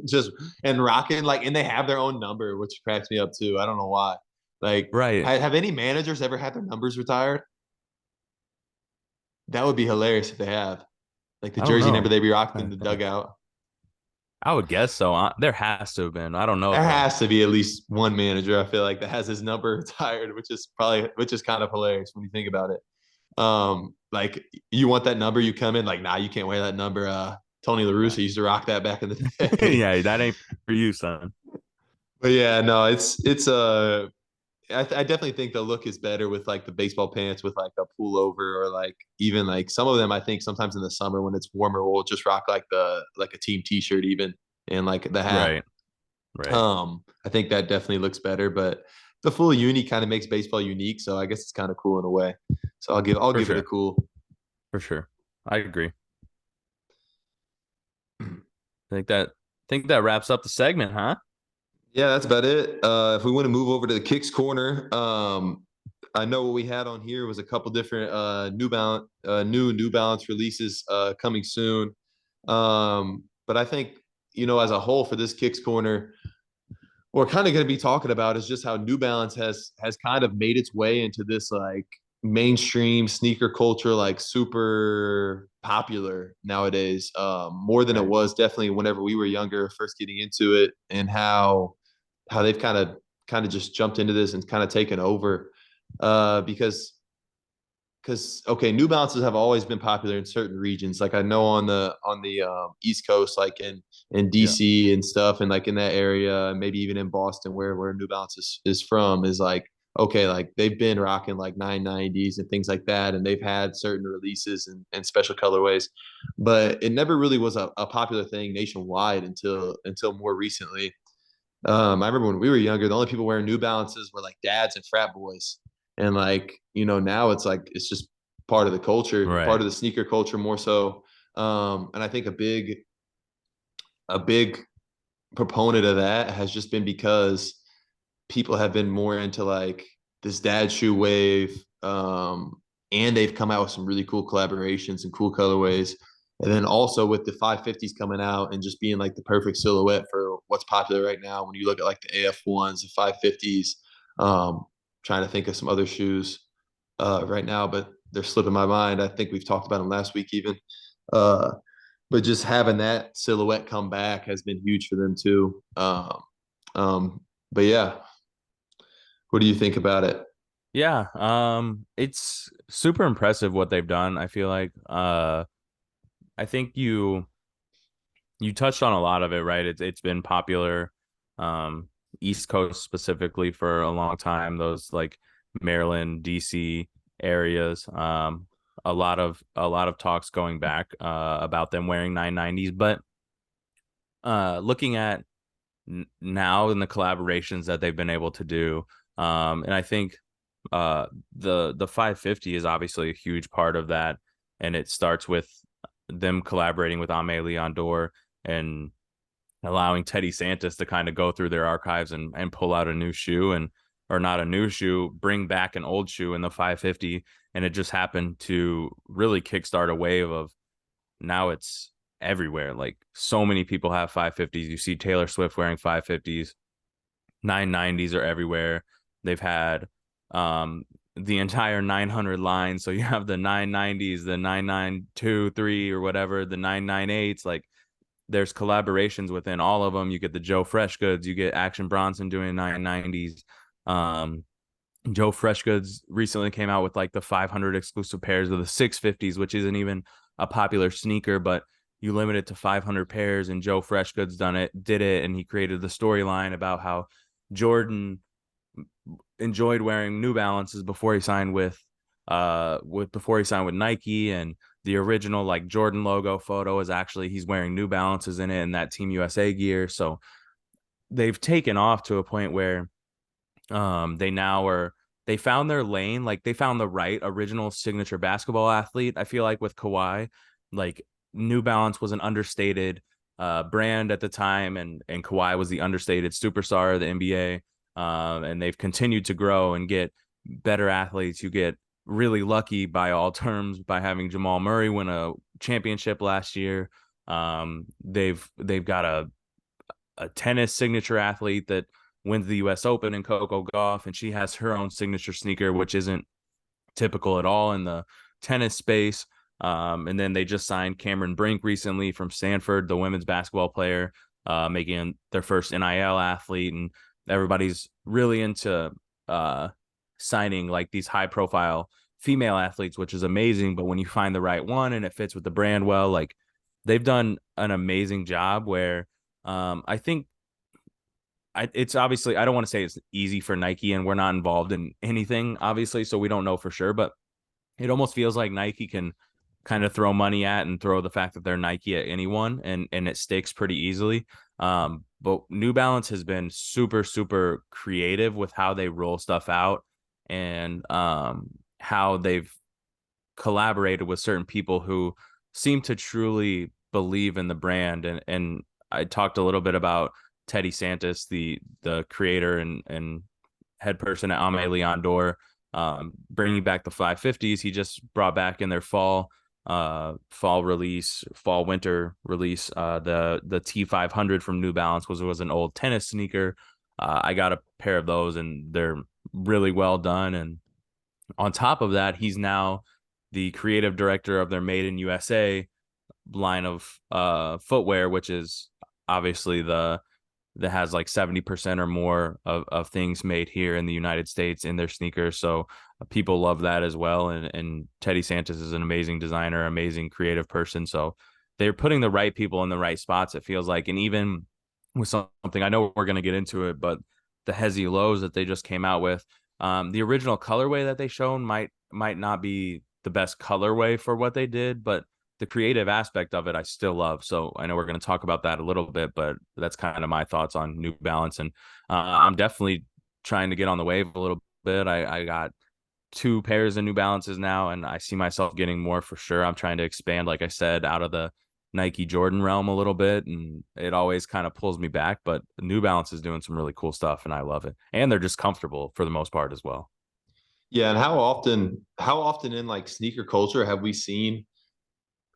just and rocking like, and they have their own number, which cracks me up too. I don't know why. Like, Right. have any managers ever had their numbers retired? That would be hilarious if they have. Like the I don't jersey number know. they be rocking in I the think. dugout. I would guess so. There has to have been. I don't know There though. has to be at least one manager I feel like that has his number retired, which is kind of hilarious when you think about it. Like you want that number, you come in like, nah, you can't wear that number. Tony La Russa used to rock that back in the day. Yeah, that ain't for you, son. But yeah, no, it's I definitely think the look is better with like the baseball pants with like a pullover or like even like some of them I think sometimes in the summer when it's warmer we'll just rock like the like a team t-shirt even and like the hat. Right. Right. I think that definitely looks better, but the full uni kind of makes baseball unique, so I guess it's kind of cool in a way. So I'll For give it a sure. cool. For sure. I agree. Think that wraps up the segment, huh? Yeah, that's about it. If we want to move over to the Kicks Corner, I know what we had on here was a couple different New Balance releases coming soon. But I think as a whole for this Kicks Corner, what we're kind of going to be talking about is just how New Balance has kind of made its way into this like mainstream sneaker culture, like super popular nowadays, more than it Right. was definitely whenever we were younger, first getting into it, and how they've kind of just jumped into this and kind of taken over, because okay, New Balances have always been popular in certain regions. Like I know on the East Coast, like in Yeah. DC and stuff, and like in that area, maybe even in Boston, where New Balance is from, is like okay, like they've been rocking like 990s and things like that, and they've had certain releases and special colorways, but it never really was a popular thing nationwide until more recently. I remember when we were younger, the only people wearing New Balances were like dads and frat boys. And like, now it's like it's just part of the culture, part Right. of the sneaker culture more so. And I think a big proponent of that has just been because people have been more into like this dad shoe wave. And they've come out with some really cool collaborations and cool colorways. And then also with the 550s coming out and just being like the perfect silhouette for what's popular right now. When you look at like the AF1s, the 550s, trying to think of some other shoes right now, but they're slipping my mind. I think we've talked about them last week even. Uh, but just having that silhouette come back has been huge for them too. But yeah, what do you think about it? Yeah, it's super impressive what they've done. I feel like I think you touched on a lot of it, right? It's been popular, um, East Coast specifically for a long time. Those like Maryland, DC areas. A lot of talks going back about them wearing 990s, but looking at now in the collaborations that they've been able to do, and I think the 550 is obviously a huge part of that, and it starts with them collaborating with Ame Leon Dor and allowing Teddy Santis to kind of go through their archives and pull out a new shoe and or not a new shoe, bring back an old shoe in the 550, and it just happened to really kickstart a wave of now it's everywhere. Like so many people have 550s. You see Taylor Swift wearing 550s. 990s are everywhere. They've had the entire 900 line. So you have the 990s, the 9923 or whatever, the 998s. Like there's collaborations within all of them. You get the Joe Freshgoods, you get Action Bronson doing 990s. Joe Freshgoods recently came out with like the 500 exclusive pairs of the 650s, which isn't even a popular sneaker, but you limit it to 500 pairs. And Joe Freshgoods did it, and he created the storyline about how Jordan enjoyed wearing New Balances before he signed with Nike, and the original like Jordan logo photo is actually he's wearing New Balances in it and that Team USA gear. So they've taken off to a point where they found their lane, like they found the right original signature basketball athlete. I feel like with Kawhi, like New Balance was an understated brand at the time, and Kawhi was the understated superstar of the NBA. And they've continued to grow and get better athletes. You get really lucky by all terms by having Jamal Murray win a championship last year. They've got a tennis signature athlete that wins the U.S. Open in Coco Gauff, and she has her own signature sneaker, which isn't typical at all in the tennis space. And then they just signed Cameron Brink recently from Stanford, the women's basketball player, making their first NIL athlete. And everybody's really into signing like these high profile female athletes, which is amazing. But when you find the right one and it fits with the brand well, like they've done an amazing job where I think it's obviously, I don't want to say it's easy for Nike, and we're not involved in anything, obviously, so we don't know for sure, but it almost feels like Nike can kind of throw money at and throw the fact that they're Nike at anyone, and it sticks pretty easily. But New Balance has been super, super creative with how they roll stuff out, and how they've collaborated with certain people who seem to truly believe in the brand. And I talked a little bit about Teddy Santis, the creator and head person at Ame Leon Dor, bringing back the 550s. He just brought back in their fall winter release, the T500 from New Balance was an old tennis sneaker. I got a pair of those, and they're really well done. And on top of that, he's now the creative director of their Made in USA line of footwear, which is obviously that has like 70% or more of things made here in the United States in their sneakers. So people love that as well. And Teddy Santis is an amazing designer, amazing creative person. So they're putting the right people in the right spots, it feels like. And even with something, I know we're going to get into it, but the Hezi lows that they just came out with, the original colorway that they shown might not be the best colorway for what they did, but the creative aspect of it I still love. So I know we're going to talk about that a little bit, but that's kind of my thoughts on New Balance. And I'm definitely trying to get on the wave a little bit. I got 2 pairs of New Balances now, and I see myself getting more for sure. I'm trying to expand, like I said, out of the Nike Jordan realm a little bit, and it always kind of pulls me back. But New Balance is doing some really cool stuff, and I love it. And they're just comfortable for the most part as well. Yeah, and how often in like sneaker culture have we seen,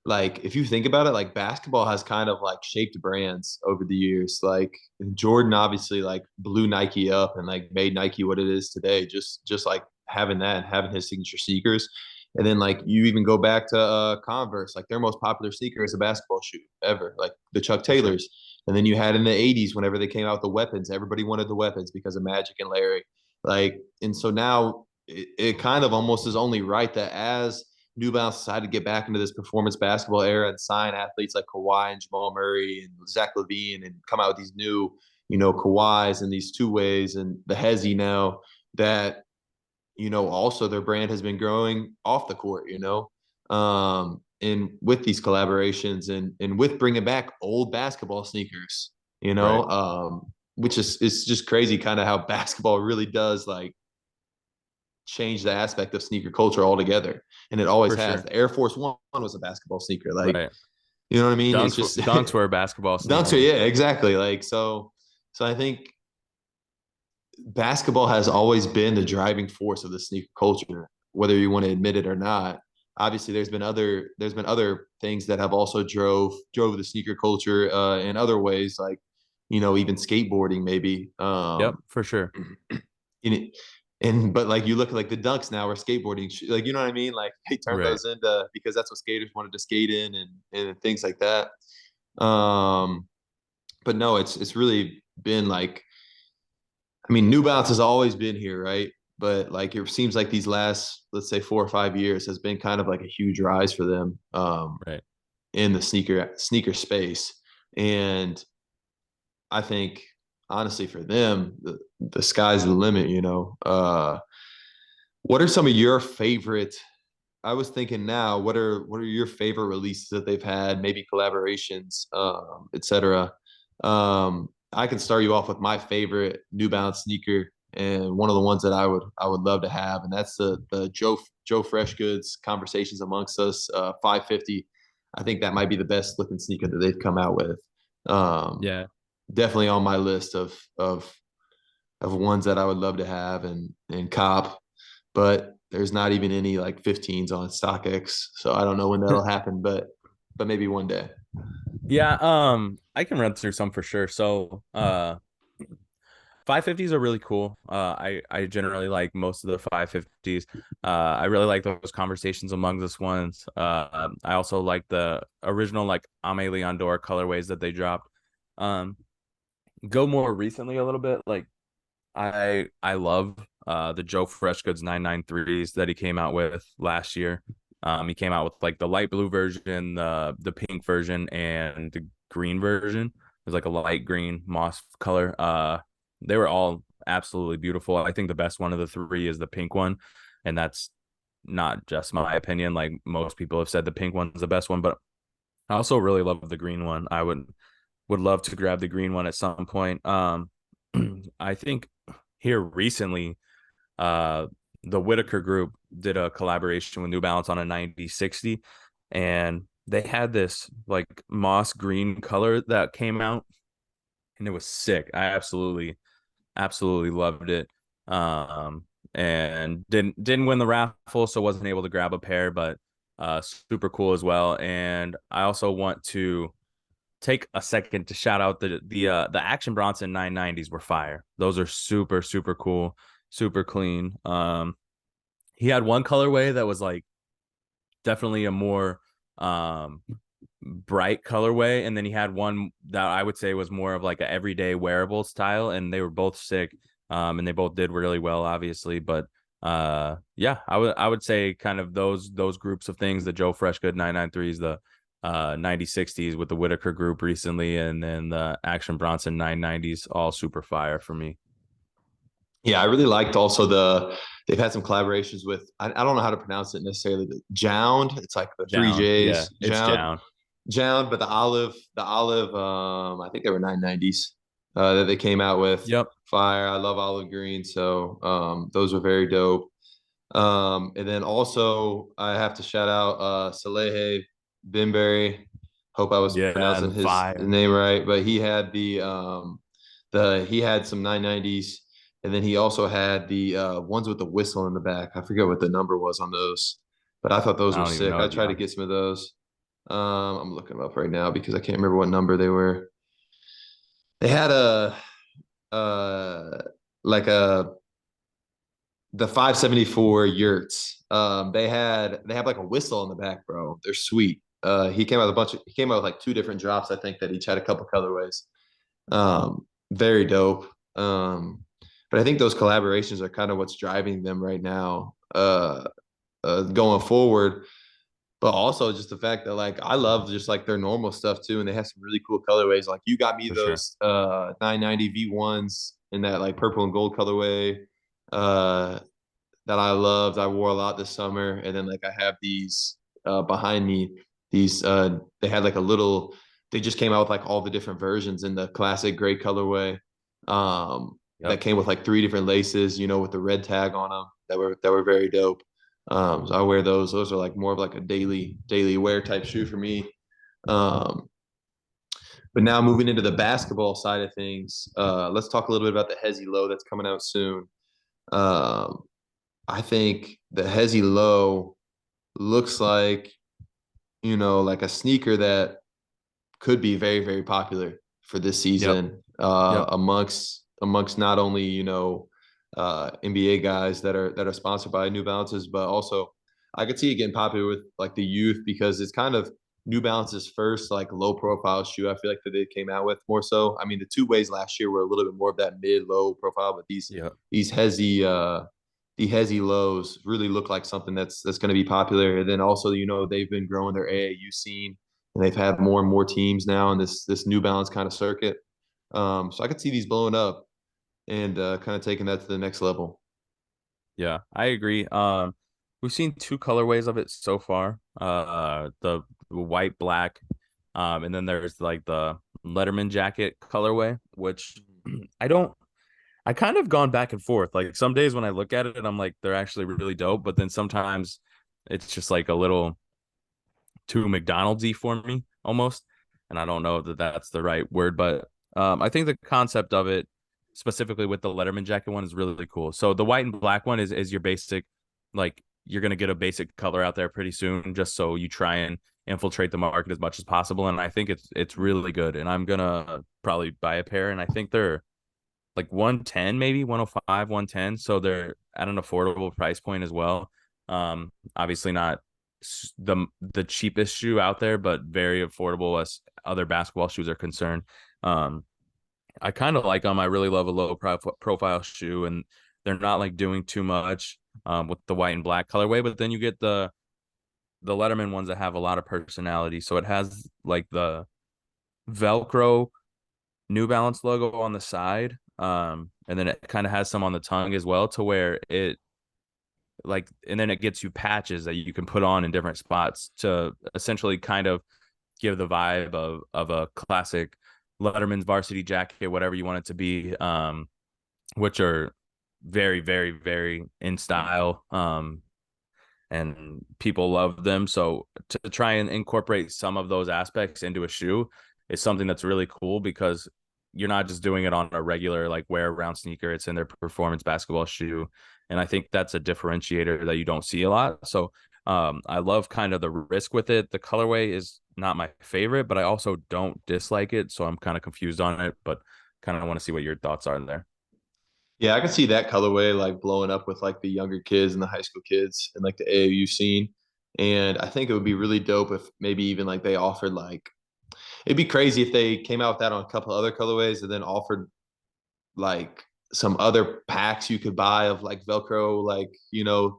like, if you think about it, like basketball has kind of like shaped brands over the years. Like Jordan obviously like blew Nike up and like made Nike what it is today, just like having that and having his signature sneakers. And then like you even go back to Converse, like their most popular sneaker is a basketball shoe ever, like the Chuck For sure. Taylors. And then you had in the 80s, whenever they came out with the weapons, everybody wanted the weapons because of Magic and Larry. Like, and so now it kind of almost is only right that as New Balance decided to get back into this performance basketball era and sign athletes like Kawhi and Jamal Murray and Zach LaVine and come out with these new, Kawhis and these two ways and the Hezi now, that, also their brand has been growing off the court, and with these collaborations and with bringing back old basketball sneakers, Right. which is it's just crazy kind of how basketball really does like change the aspect of sneaker culture altogether. And it always For has. sure. The Air Force One was a basketball sneaker. Like, Right. you know what I mean? It's Dunks just dunks were a basketball dunks are, sneaker. yeah, exactly. Like, so I think basketball has always been the driving force of the sneaker culture, whether you want to admit it or not. Obviously, there's been other things that have also drove the sneaker culture in other ways, like, even skateboarding maybe. Yep, for sure. And, and but like you look at like the dunks now or skateboarding, like, you know what I mean? Like they turn Right. those into, because that's what skaters wanted to skate in and things like that. Um, but no, it's really been like, I mean, New Balance has always been here, right? But like it seems like these last, let's say, 4 or 5 years has been kind of like a huge rise for them Right. in the sneaker space. And I think honestly for them, the sky's the limit, what are some of your favorite? I was thinking now, what are your favorite releases that they've had, maybe collaborations, etc. I can start you off with my favorite New Balance sneaker, and one of the ones that I would love to have, and that's the Joe Fresh Goods Conversations Amongst Us 550. I think that might be the best looking sneaker that they've come out with. Um, Yeah. Definitely on my list of ones that I would love to have and cop, but there's not even any like 15s on StockX, so I don't know when that'll happen, but maybe one day. Yeah, I can run through some for sure. So, 550s are really cool. I generally like most of the 550s. I really like those conversations among us ones. I also like the original like Ame Leon Dora colorways that they dropped. Um, go more recently a little bit. Like I love the Joe Freshgoods 993s that he came out with last year. He came out with like the light blue version, the pink version, and the green version. It was like a light green moss color. They were all absolutely beautiful. I think the best one of the three is the pink one, and that's not just my opinion. Like most people have said, the pink one's the best one, but I also really love the green one. I would love to grab the green one at some point. I think here recently, uh, the Whitaker group did a collaboration with New Balance on a 9060, and they had this like moss green color that came out, and it was sick. I absolutely loved it. And didn't win the raffle, so wasn't able to grab a pair, but super cool as well. And I also want to take a second to shout out the Action Bronson 990s were fire. Those are super cool, super clean. He had one colorway that was like definitely a more um bright colorway, and then he had one that I would say was more of like a everyday wearable style, and they were both sick. And they both did really well, obviously, but yeah, I would say kind of those groups of things, the Joe Freshgood 993s, the 9060s with the Whitaker group recently, and then the Action Bronson 990s, all super fire for me. Yeah, I really liked also they've had some collaborations with, I don't know how to pronounce it necessarily, but Jound. It's like the three Down, yeah, J's, it's Jound, down. Jound, but the olive, I think they were 990s that they came out with. Yep. Fire. I love olive green, so those were very dope. And then also I have to shout out Salehe Bimberry. Hope I was Yeah, pronouncing the his fire. name right, but he had the he had some 990s, and then he also had the ones with the whistle in the back. I forget what the number was on those, but I thought those I were don't even sick. know, I to be tried to honest. get some of those. I'm looking them up right now because I can't remember what number they were. They had a uh like a the 574 yurts. They have like a whistle in the back, bro. They're sweet. He came out with like two different drops, I think, that each had a couple colorways. Very dope. But I think those collaborations are kind of what's driving them right now, going forward. But also just the fact that like I love just like their normal stuff too, and they have some really cool colorways. Like you got me For sure. those 990 V1s in that like purple and gold colorway. Uh that I loved. I wore a lot this summer, and then like I have these behind me. These they had like a little. They just came out with like all the different versions in the classic gray colorway. Yep. That came with like three different laces, with the red tag on them. That were very dope. So I wear those. Those are like more of like a daily wear type shoe for me. Um, but now moving into the basketball side of things, let's talk a little bit about the Hezi Low that's coming out soon. Um, I think the Hezi Low looks like a sneaker that could be very, very popular for this Yep. season, Yep. amongst not only, NBA guys that are sponsored by New Balances, but also I could see it getting popular with like the youth because it's kind of New Balance's first like low profile shoe. I feel like that they came out with more so. I mean, the two ways last year were a little bit more of that mid low profile, but Yep. these Hezi the Hezi lows really look like something that's going to be popular. And then also, they've been growing their AAU scene, and they've had more and more teams now in this New Balance kind of circuit. So I could see these blowing up and kind of taking that to the next level. Yeah, I agree. We've seen two colorways of it so far. The white black, and then there's like the Letterman jacket colorway, which I don't. I kind of gone back and forth. Like some days when I look at it, I'm like they're actually really dope, but then sometimes it's just like a little too McDonald'sy for me almost, and I don't know that that's the right word, but I think the concept of it, specifically with the Letterman jacket one, is really, really cool. So the white and black one is your basic, like you're gonna get a basic color out there pretty soon, just so you try and infiltrate the market as much as possible. And I think it's really good, and I'm gonna probably buy a pair, and I think they're like 110, maybe 105, 110. So they're at an affordable price point as well. Obviously not the cheapest shoe out there, but very affordable as other basketball shoes are concerned. Um, I kind of like them. I really love a low profile shoe, and they're not like doing too much with the white and black colorway. But then you get the Letterman ones that have a lot of personality. So it has like the Velcro New Balance logo on the side. And then it kind of has some on the tongue as well, to where it like, and then it gets you patches that you can put on in different spots to essentially kind of give the vibe of a classic Letterman's varsity jacket, whatever you want it to be, which are very, very, very in style. And people love them. So to try and incorporate some of those aspects into a shoe is something that's really cool, because you're not just doing it on a regular like wear around sneaker. It's in their performance basketball shoe. And I think that's a differentiator that you don't see a lot. So I love kind of the risk with it. The colorway is not my favorite, but I also don't dislike it. So I'm kind of confused on it, but kind of want to see what your thoughts are there. Yeah, I can see that colorway like blowing up with like the younger kids and the high school kids and like the AAU scene. And I think it would be really dope if maybe even like they offered like it'd be crazy if they came out with that on a couple other colorways and then offered like some other packs you could buy of like Velcro, like,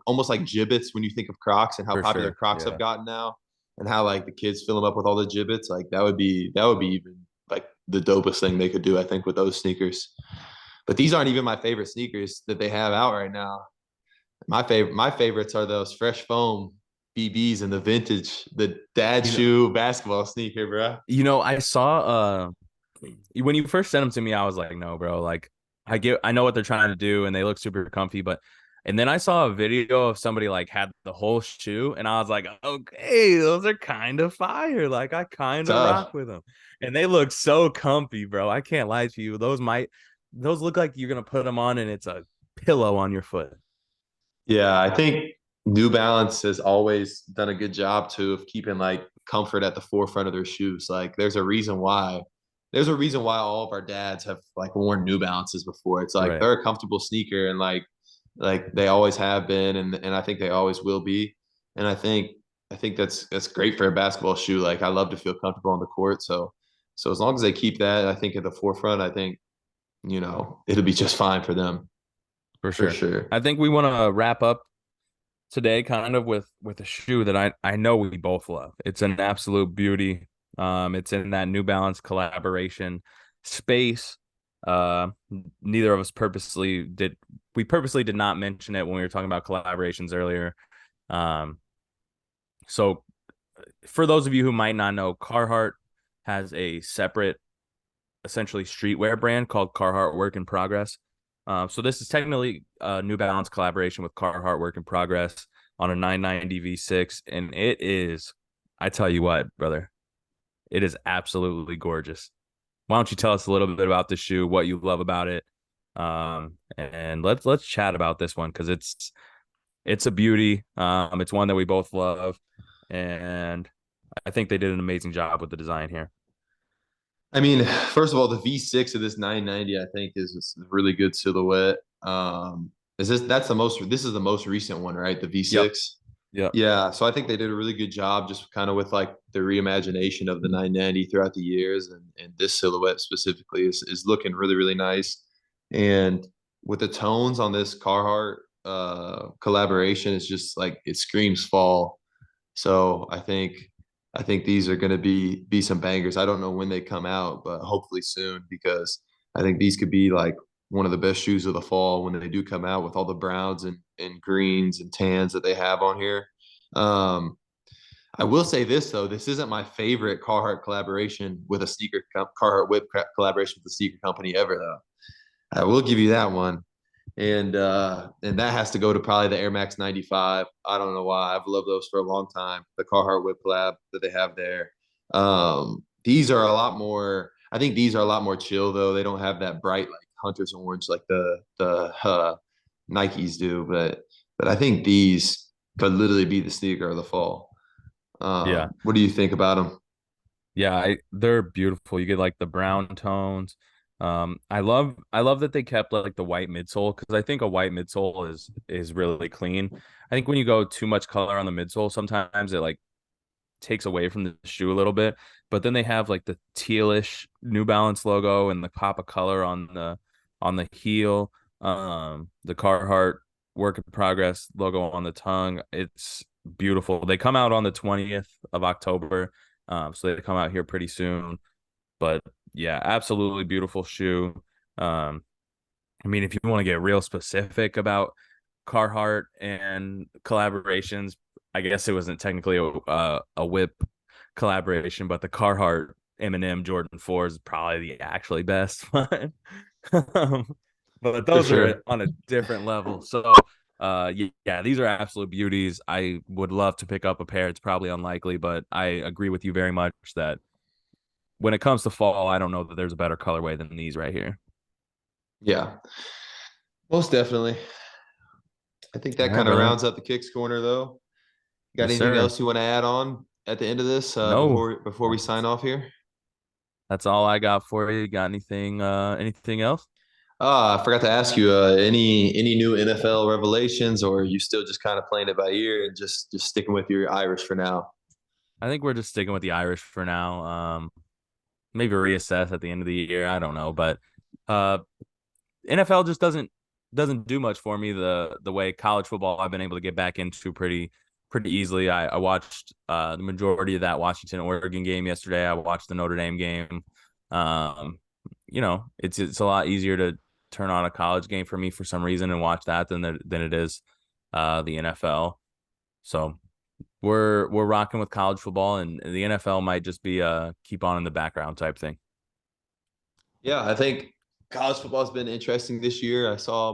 almost like gibbets when you think of Crocs and how For popular sure. Crocs have Yeah. gotten now and how like the kids fill them up with all the gibbets. Like that would be even like the dopest thing they could do, I think, with those sneakers. But these aren't even my favorite sneakers that they have out right now. My favorites are those fresh foam BBs and the dad You know, shoe basketball sneaker, bro. I saw when you first sent them to me, I was like, no, bro, like I know what they're trying to do and they look super comfy, but And then I saw a video of somebody like had the whole shoe, and I was like, okay, those are kind of fire. Like I kind of rock Tough. with them, and they look so comfy, bro. I can't lie to you. Those look like you're gonna put them on, and it's a pillow on your foot. Yeah, I think New Balance has always done a good job too of keeping like comfort at the forefront of their shoes. Like there's a reason why all of our dads have like worn New Balances before. It's like Right, they're a comfortable sneaker and like they always have been and I think they always will be. And I think that's great for a basketball shoe. Like I love to feel comfortable on the court. So as long as they keep that, I think at the forefront, I think, it'll be just fine for them for for sure. sure. I think we want to wrap up today kind of with a shoe that I know we both love. It's an absolute beauty. It's in that New Balance collaboration space. Uh, Neither of us purposely did not mention it when we were talking about collaborations earlier. Um, so for those of you who might not know, Carhartt has a separate, essentially streetwear brand called Carhartt Work in Progress. So this is technically a New Balance collaboration with Carhartt Work in Progress on a 990 V6, and it is, I tell you what, brother, it is absolutely gorgeous. Why don't you tell us a little bit about the shoe, what you love about it, and let's chat about this one because it's a beauty. It's one that we both love, and I think they did an amazing job with the design here. I mean, first of all, the V6 of this 990, I think, is a really good silhouette. This is the most recent one, right? The Yep. V6. Yep. Yeah, so I think they did a really good job just kind of with like the reimagination of the 990 throughout the years, and this silhouette specifically is looking really, really nice. And with the tones on this Carhartt collaboration, it's just like it screams fall. So I think these are going to be some bangers. I don't know when they come out, but hopefully soon because I think these could be like one of the best shoes of the fall when they do come out with all the browns and greens and tans that they have on here. Um, I will say this though, this isn't my favorite Carhartt collaboration with a Carhartt whip collaboration with a sneaker company ever though. I will give you that one. And that has to go to probably the Air Max 95. I don't know why. I've loved those for a long time. The Carhartt Whip collab that they have there. These are a lot more. I think these are a lot more chill though. They don't have that bright like hunter's orange like the Nikes do. But I think these could literally be the sneaker of the fall. Yeah. What do you think about them? Yeah, they're beautiful. You get like the brown tones. I love that they kept like the white midsole because I think a white midsole is really clean. I think when you go too much color on the midsole, sometimes it like takes away from the shoe a little bit. But then they have like the tealish New Balance logo and the pop of color on the heel. The Carhartt Work in Progress logo on the tongue. It's beautiful. They come out on the 20th of October. So they come out here pretty soon. But yeah, absolutely beautiful shoe. Um, I mean, if you want to get real specific about Carhartt and collaborations, I guess it wasn't technically a whip collaboration, but the Carhartt Eminem Jordan 4 is probably the actually best one. But For those are sure. on a different level. So yeah, these are absolute beauties. I would love to pick up a pair. It's probably unlikely, but I agree with you very much that when it comes to fall, I don't know that there's a better colorway than these right here. Yeah, most definitely. I think All that right, kind of brother. rounds out the kicks corner though. Got Yes, anything sir. else you want to add on at the end of this No, before we sign off here? that's all I got for you. Got anything else? I forgot to ask you any new NFL revelations, or are you still just kind of playing it by ear and just sticking with your Irish for now? I think we're just sticking with the Irish for now. Maybe reassess at the end of the year. I don't know, but uh, NFL just doesn't do much for me the way college football I've been able to get back into pretty easily. I watched the majority of that Washington Oregon game yesterday. I watched the Notre Dame game. Um, it's a lot easier to turn on a college game for me for some reason and watch that than it is the NFL. So we're rocking with college football, and the NFL might just be keep on in the background type thing. Yeah, I think college football has been interesting this year. I saw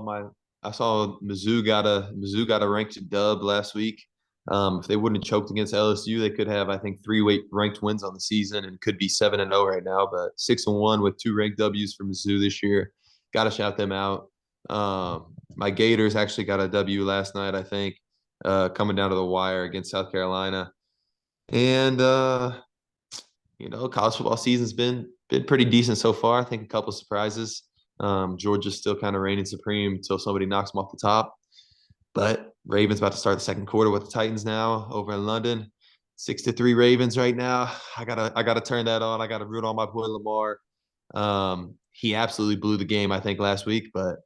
I saw Mizzou got a ranked dub last week. If they wouldn't have choked against LSU, they could have, I think, three ranked wins on the season and could be 7-0 right now. But 6-1 with two ranked W's for Mizzou this year. Got to shout them out. My Gators actually got a W last night, I think, coming down to the wire against South Carolina. And college football season's been pretty decent so far. I think a couple of surprises. Georgia's still kind of reigning supreme until somebody knocks them off the top. But Ravens about to start the second quarter with the Titans now over in London. 6-3 Ravens right now. I gotta turn that on. I gotta root on my boy Lamar. He absolutely blew the game, I think, last week. But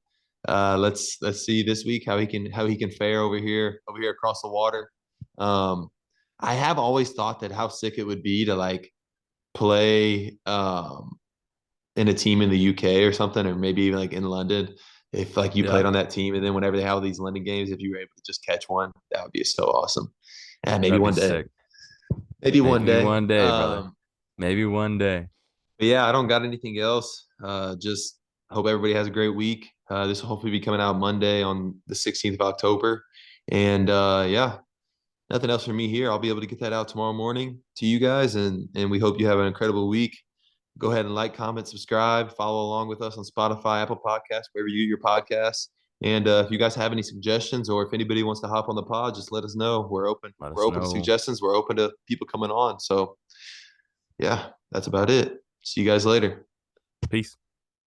let's see this week how he can fare over here across the water. I have always thought that how sick it would be to like play in a team in the UK or something, or maybe even like in London. If like you Yeah, played on that team, and then whenever they have these London games, if you were able to just catch one, that would be so awesome. And maybe that'd be one day, sick. maybe one Maybe day. one day, brother. Maybe one day. But yeah, I don't got anything else. Just hope everybody has a great week. This will hopefully be coming out Monday on the 16th of October. And yeah, nothing else for me here. I'll be able to get that out tomorrow morning to you guys, and we hope you have an incredible week. Go ahead and like, comment, subscribe, follow along with us on Spotify, Apple Podcasts, wherever you get your podcasts. And if you guys have any suggestions, or if anybody wants to hop on the pod, just let us know. We're open. Let We're us open to know. suggestions. We're open to people coming on. So yeah, that's about it. See you guys later. Peace.